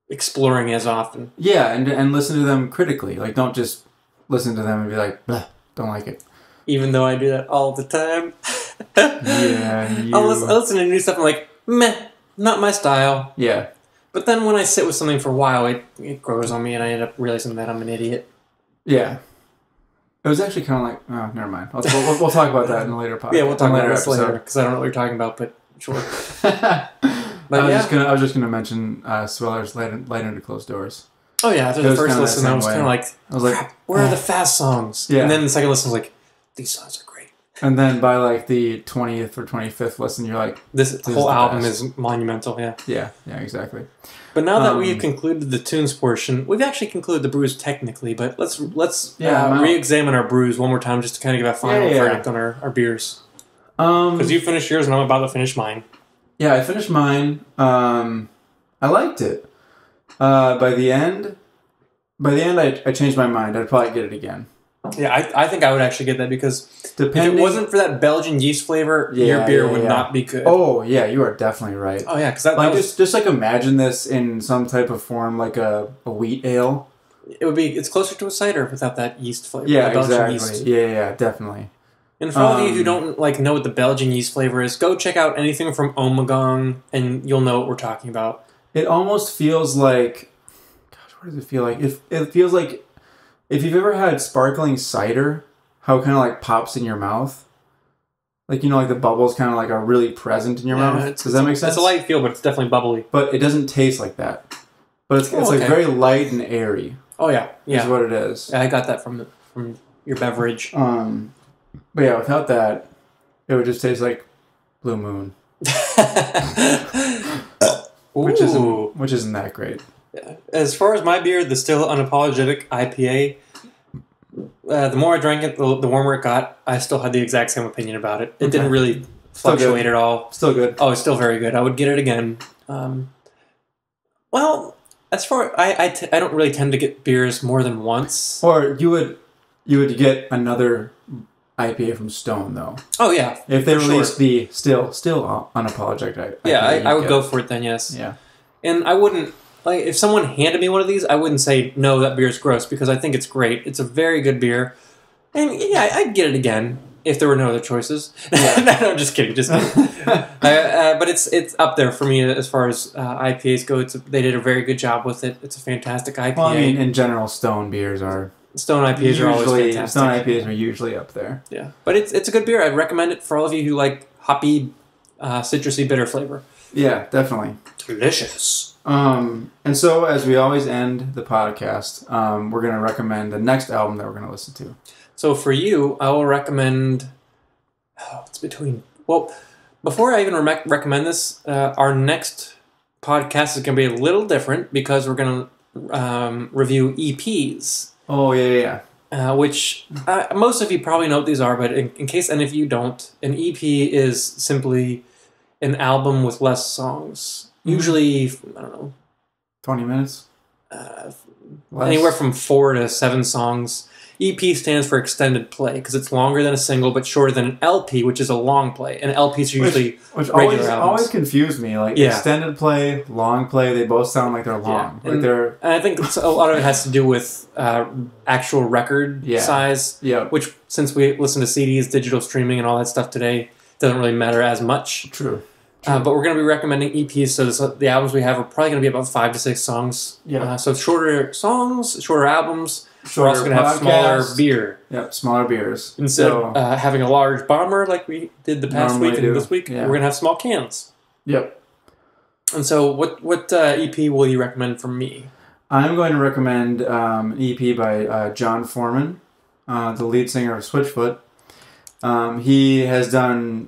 exploring as often. Yeah, and listen to them critically. Like, don't just listen to them and be like, "Bleh, don't like it." Even though I do that all the time. Yeah, I'll listen to new stuff and I'm like, meh, not my style. Yeah. But then when I sit with something for a while, it grows on me and I end up realizing that I'm an idiot. Yeah. It was actually kind of like, oh, never mind. We'll talk about that in a later podcast. Yeah, we'll talk about this later because I don't know what you're talking about, but sure. I was just gonna mention Sweller's Light Under Closed Doors. Oh yeah, after the first listen, I was kind of like, where are the fast songs? Yeah. And then the second listen was like, these songs are great. And then by like the 20th or 25th listen, you're like, this whole album is monumental. Yeah. Yeah, exactly. But now that we've concluded the tunes portion, we've actually concluded the brews technically, but let's re-examine our brews one more time just to kind of give a final verdict on our beers. Because you finished yours and I'm about to finish mine. Yeah, I finished mine. I liked it. By the end, I changed my mind. I'd probably get it again. Yeah, I think I would actually get that because Depending, if it wasn't for that Belgian yeast flavor, your beer would not be good. Oh yeah, you are definitely right. Oh yeah, because just like imagine this in some type of form, like a wheat ale. It's closer to a cider without that yeast flavor. Yeah, the Belgian exactly. Yeast. Yeah, definitely. And for all of you who don't know what the Belgian yeast flavor is, go check out anything from Ommegang, and you'll know what we're talking about. It almost feels like, gosh, what does it feel like? It feels like if you've ever had sparkling cider, how it kind of like pops in your mouth. Like, like the bubbles kind of like are really present in your mouth. Does that make sense? It's a light feel, but it's definitely bubbly. But it doesn't taste like that. But it's like very light and airy. Oh yeah. Is what it is. Yeah, I got that from your beverage. But yeah, without that, it would just taste like Blue Moon. which isn't that great. Yeah. As far as my beer, the Still Unapologetic IPA, the more I drank it, the warmer it got. I still had the exact same opinion about it. It didn't really fluctuate at all. Still good. Oh, it's still very good. I would get it again. Well, as far I don't really tend to get beers more than once. Or you would get another IPA from Stone though. Oh yeah, if they released the still Unapologetic IPA. Yeah, I would go for it then. Yes. Yeah, and I wouldn't if someone handed me one of these, I wouldn't say no, that beer's gross, because I think it's great. It's a very good beer, and yeah, I'd get it again if there were no other choices. Yeah. No, I'm just kidding. But it's up there for me as far as IPAs go. They did a very good job with it. It's a fantastic IPA. Well, I mean, in general, Stone beers are. Stone IPAs are always fantastic. Stone IPAs are usually up there. Yeah, but it's a good beer. I'd recommend it for all of you who like hoppy, citrusy, bitter flavor. Yeah, definitely. Delicious. And so, as we always end the podcast, we're going to recommend the next album that we're going to listen to. So for you, I will recommend... it's between... Well, before I even recommend this, our next podcast is going to be a little different because we're going to review EPs. Oh, yeah. Which most of you probably know what these are, but in case any of you don't, an EP is simply an album with less songs. Usually, I don't know, 20 minutes? Anywhere from 4 to 7 songs. EP stands for extended play because it's longer than a single but shorter than an LP, which is a long play. And LPs are usually which regular albums. always confused me. Like extended play, long play, they both sound like they're long. Yeah. And I think a lot of it has to do with actual record size. Yeah. Which, since we listen to CDs, digital streaming, and all that stuff today, doesn't really matter as much. True. But we're going to be recommending EPs, so the albums we have are probably going to be about 5 to 6 songs. Yeah. So shorter songs, shorter albums. We're also going to have smaller beer. Yep, smaller beers. Instead of having a large bomber like we did the past week and this week, we're going to have small cans. Yep. And so what EP will you recommend from me? I'm going to recommend an EP by John Foreman, the lead singer of Switchfoot. He has done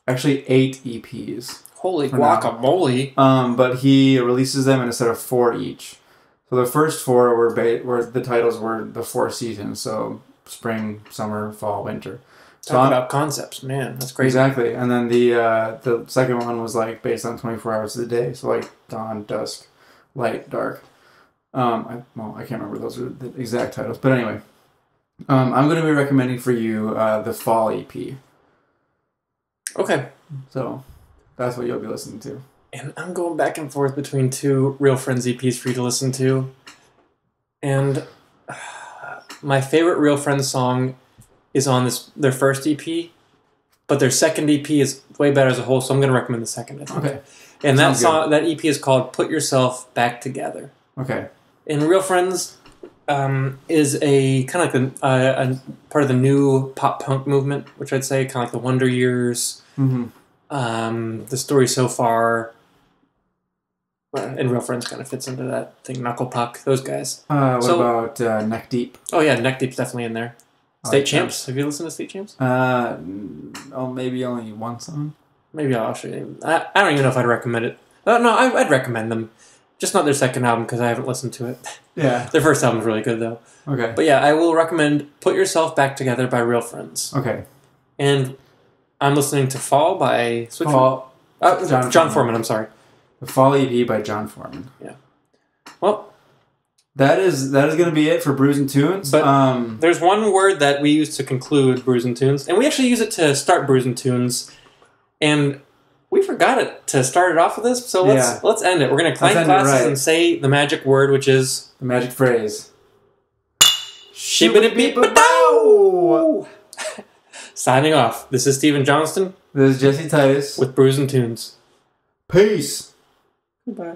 actually 8 EPs. Holy guacamole! But he releases them in a set of 4 each. So the first 4 were the titles were the 4 seasons. So spring, summer, fall, winter. Talk about concepts, man. That's crazy. Exactly. And then the second one was like based on 24 hours of the day. So like dawn, dusk, light, dark. I can't remember those are the exact titles. But anyway, I'm going to be recommending for you the fall EP. Okay. So that's what you'll be listening to. And I'm going back and forth between 2 Real Friends EPs for you to listen to. And my favorite Real Friends song is on their first EP, but their second EP is way better as a whole, so I'm going to recommend the second, I think. Okay. And that EP is called Put Yourself Back Together. Okay. And Real Friends is a kind of like a part of the new pop punk movement, which I'd say kind of like the Wonder Years. Mm-hmm. The Story So Far, and Real Friends kind of fits into that thing. Knuckle Puck, those guys. What about Neck Deep? Oh yeah, Neck Deep's definitely in there. State Champs. Have you listened to State Champs? Maybe only one song. Maybe I'll show you. I don't even know if I'd recommend it. No, I'd recommend them. Just not their second album because I haven't listened to it. Yeah. Their first album's really good though. Okay. But yeah, I will recommend Put Yourself Back Together by Real Friends. Okay. And I'm listening to Fall by John Foreman, I'm sorry. The Fall EP by John Foreman. Yeah. Well, That is going to be it for Brews and Tunes. But there's one word that we use to conclude Brews and Tunes, and we actually use it to start Brews and Tunes, and we forgot it to start it off with this, so let's end it. We're going to clank glasses and say the magic word, which is... The magic phrase. Shibbity-beep-a-dow! Signing off. This is Stephen Johnston. This is Jesse Titus. With Brews and Tunes. Peace. Goodbye.